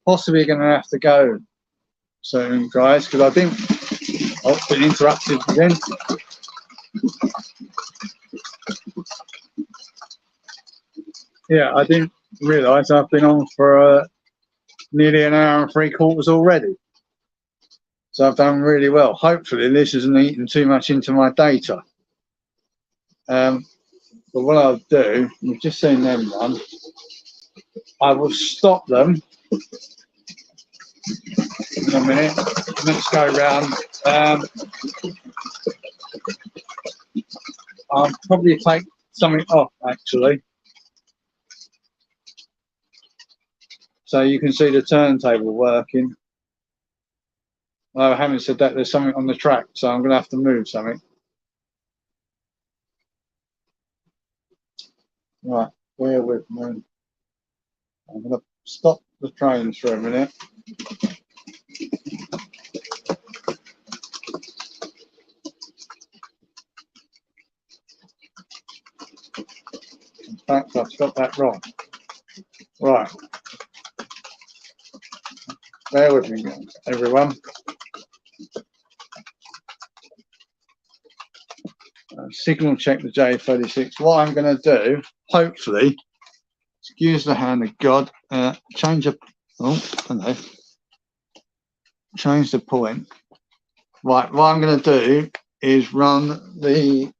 possibly going to have to go soon, guys, because I didn't. I've been interrupted again. Yeah, I didn't realise I've been on for nearly an hour and 3/4 already. So I've done really well. Hopefully this isn't eating too much into my data. But what I'll do, you've just seen them run. I will stop them in a minute. Let's go round. I'll probably take something off actually, so you can see the turntable working. Well, having said that, there's something on the track, so I'm going to have to move something. Right, bear with me. I'm going to stop the trains for a minute. In fact, I've got that wrong. Right. Bear with me, everyone. Signal check the J36. What I'm going to do, hopefully, excuse the hand of God, change the, oh, hello, change the point. Right, what I'm going to do is run the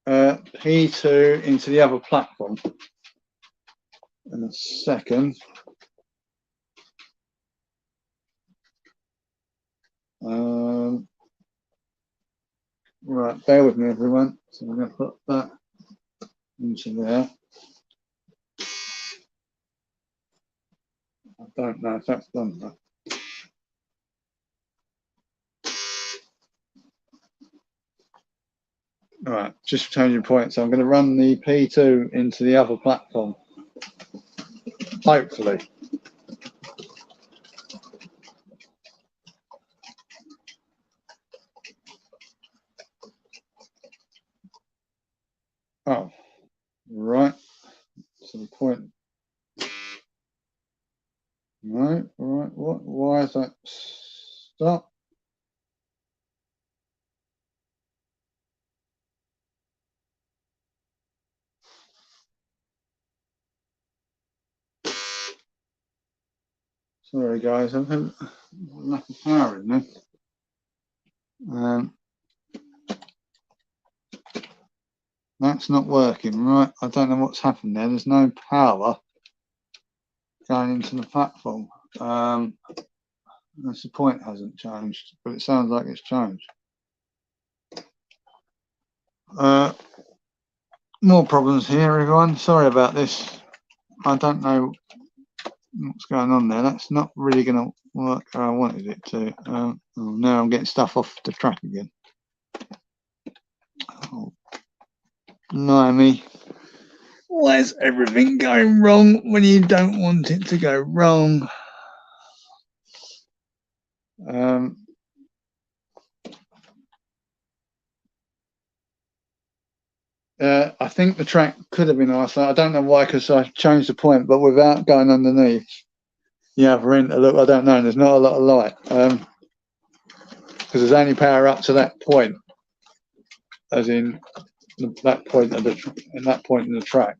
P2 into the other platform in a second. Right, bear with me, everyone. So I'm going to put that into there. I don't know if that's done that. All right, just changing points. So I'm going to run the P2 into the other platform. Hopefully. Oh, right. So the point. Right, right. What? Why is that stop? Sorry, guys. I've had lack of power in there. That's not working, right? I don't know what's happened there. There's no power going into the platform. That's the point, hasn't changed, but it sounds like it's changed. More problems here, everyone. Sorry about this. I don't know what's going on there. That's not really going to work how I wanted it to. Now I'm getting stuff off the track again. Oh, blimey. Why is everything going wrong when you don't want it to go wrong? I think the track could have been isolated. I don't know why, because I changed the point, but without going underneath the other end to look, I don't know. There's not a lot of light because there's only power up to that point, as in that point of that point in the track.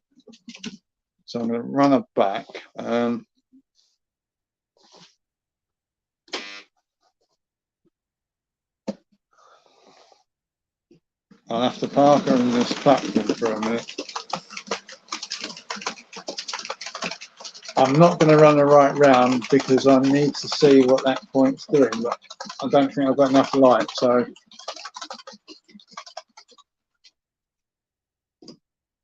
So I'm going to run it back. I'll have to park on this platform for a minute. I'm not going to run the right round because I need to see what that point's doing, but I don't think I've got enough light, so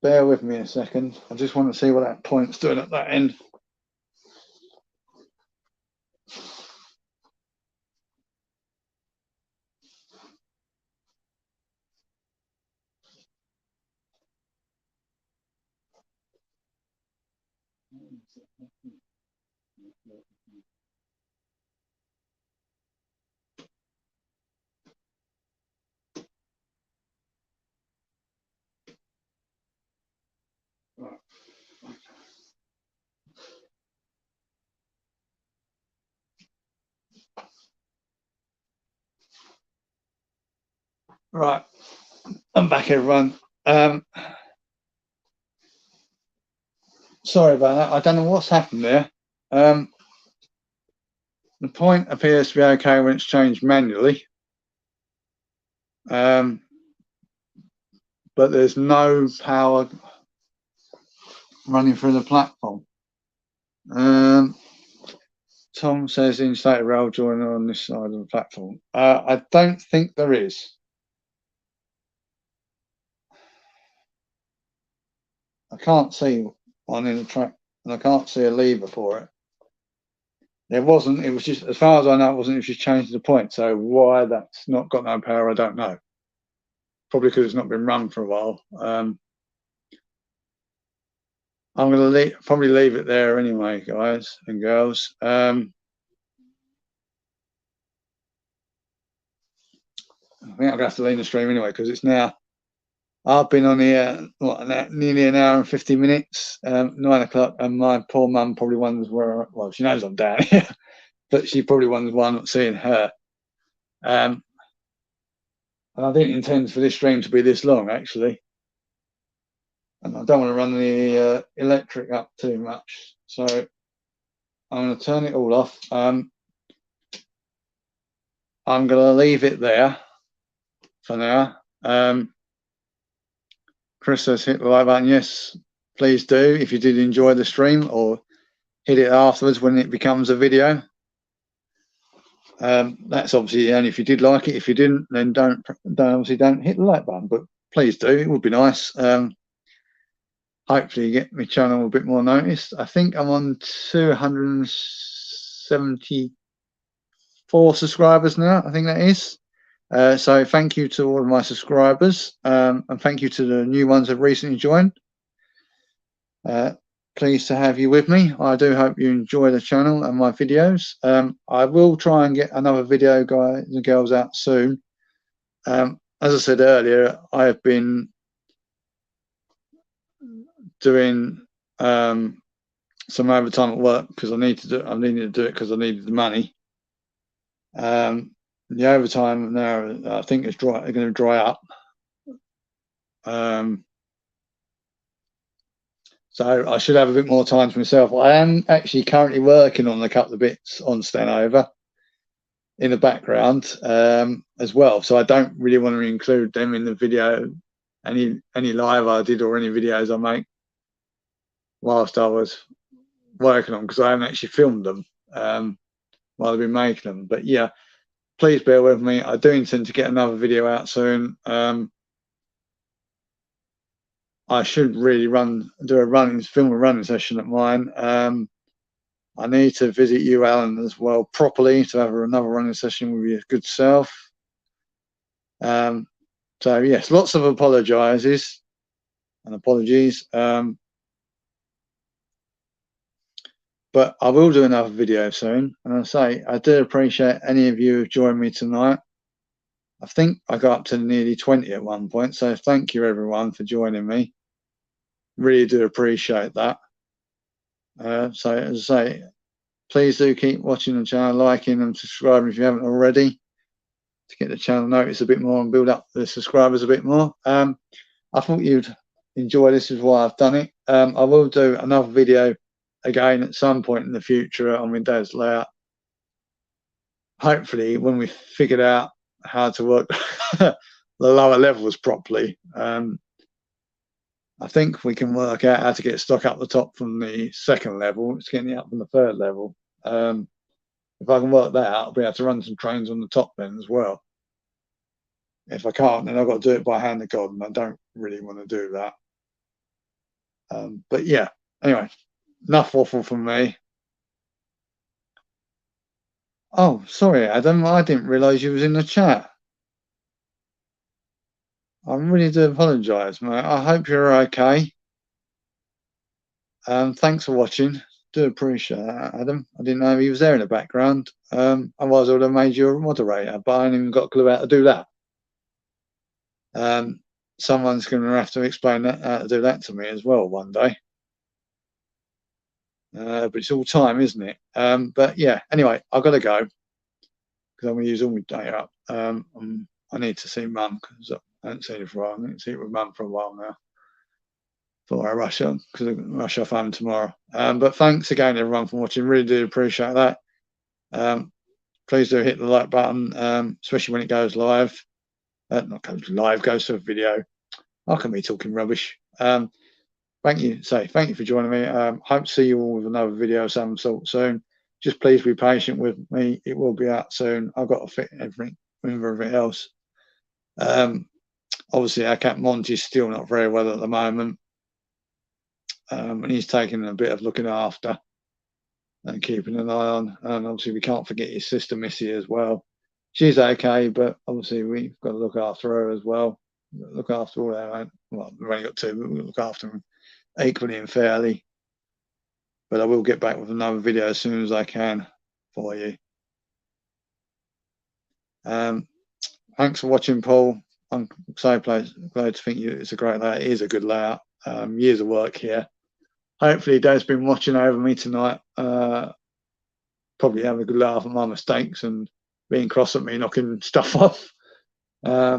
bear with me a second. I just want to see what that point's doing at that end. Right, I'm back, everyone. Sorry about that. I don't know what's happened there. The point appears to be okay when it's changed manually, but there's no power running through the platform. Tom says insulated rail joiner on this side of the platform. I don't think there is. I can't see one in the track, and I can't see a lever for it. There wasn't. It was just, as far as I know, it wasn't. It was just changed the point. So why that's not got no power, I don't know. Probably because it's not been run for a while. I'm going to probably leave it there anyway, guys and girls. I think I'm going to have to leave the stream anyway because it's now. I've been on here nearly an hour and 50 minutes, 9 o'clock, and my poor mum probably wonders where. Well, she knows I'm down here, but she probably wonders why I'm not seeing her. And I didn't intend for this stream to be this long, actually. And I don't want to run the electric up too much, so I'm going to turn it all off. I'm going to leave it there for now. Chris says hit the like button. Yes, please do if you did enjoy the stream, or hit it afterwards when it becomes a video. That's obviously only if you did like it. If you didn't, then don't hit the like button, but please do. It would be nice. Hopefully you get my channel a bit more noticed. I think I'm on 274 subscribers now. I think that is. So thank you to all of my subscribers, and thank you to the new ones that have recently joined. Pleased to have you with me. I do hope you enjoy the channel and my videos. I will try and get another video, guys and girls, out soon. As I said earlier, I have been doing some overtime at work because I needed to do it because I needed the money. The overtime now, I think, is going to dry up. So I should have a bit more time for myself. I am actually currently working on a couple of bits on Stenover in the background as well. So I don't really want to include them in the video any live I did or any videos I make whilst I was working on, because I haven't actually filmed them while I've been making them. But yeah, please bear with me. I do intend to get another video out soon. I should really film a running session at mine. I need to visit you, Alan, as well, properly, to have another running session with your good self. So yes, lots of apologies. But I will do another video soon. And I say, I do appreciate any of you who've joined me tonight. I think I got up to nearly 20 at one point. So thank you, everyone, for joining me. Really do appreciate that. So as I say, please do keep watching the channel, liking and subscribing if you haven't already, to get the channel noticed a bit more and build up the subscribers a bit more. I thought you'd enjoy this, is why I've done it. I will do another video again at some point in the future on Windows layout, hopefully when we've figured out how to work the lower levels properly. I think we can work out how to get stock up the top from the second level. It's getting it up from the third level. If I can work that out, I'll be able to run some trains on the top then as well. If I can't, then I've got to do it by hand of God, and I don't really want to do that. But yeah, anyway, enough waffle from me. Oh, sorry, Adam, I didn't realise you was in the chat. I really do apologise, mate. I hope you're okay. Thanks for watching. Do appreciate that, Adam. I didn't know he was there in the background. Otherwise I would have made you a moderator, but I ain't even got a clue how to do that. Someone's going to have to explain how to do that to me as well one day. But it's all time, isn't it? But yeah, anyway, I've got to go because I'm going to use all my day up. I need to see Mum because I haven't seen her for a while. I need to see her with Mum for a while now before I rush on, because I rush off home tomorrow. But thanks again, everyone, for watching. Really do appreciate that. Please do hit the like button, especially when it goes live. Not goes live, goes to a video. I can be talking rubbish. Thank you for joining me. Hope to see you all with another video of some sort soon. Just please be patient with me. It will be out soon. I've got to fit everything else. Obviously, our cat Monty's still not very well at the moment. And he's taking a bit of looking after and keeping an eye on. And obviously, we can't forget his sister Missy as well. She's okay, but obviously we've got to look after her as well. Look after all our own. Well, we've only got two, but we'll look after them equally and fairly. But I will get back with another video as soon as I can for you. Thanks for watching, Paul. I'm so glad to think it's a great layout. It is a good layout. Years of work here. Hopefully, Dave's been watching over me tonight. Probably having a good laugh at my mistakes and being cross at me, knocking stuff off. I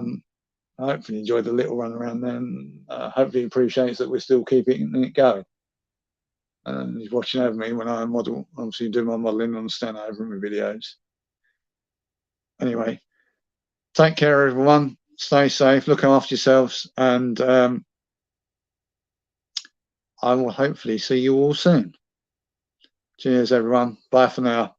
hopefully enjoyed the little run around then. Hopefully appreciates that we're still keeping it going. And he's watching over me when I model, obviously do my modelling on stand over in my videos. Anyway, take care, everyone. Stay safe, look after yourselves, and I will hopefully see you all soon. Cheers, everyone. Bye for now.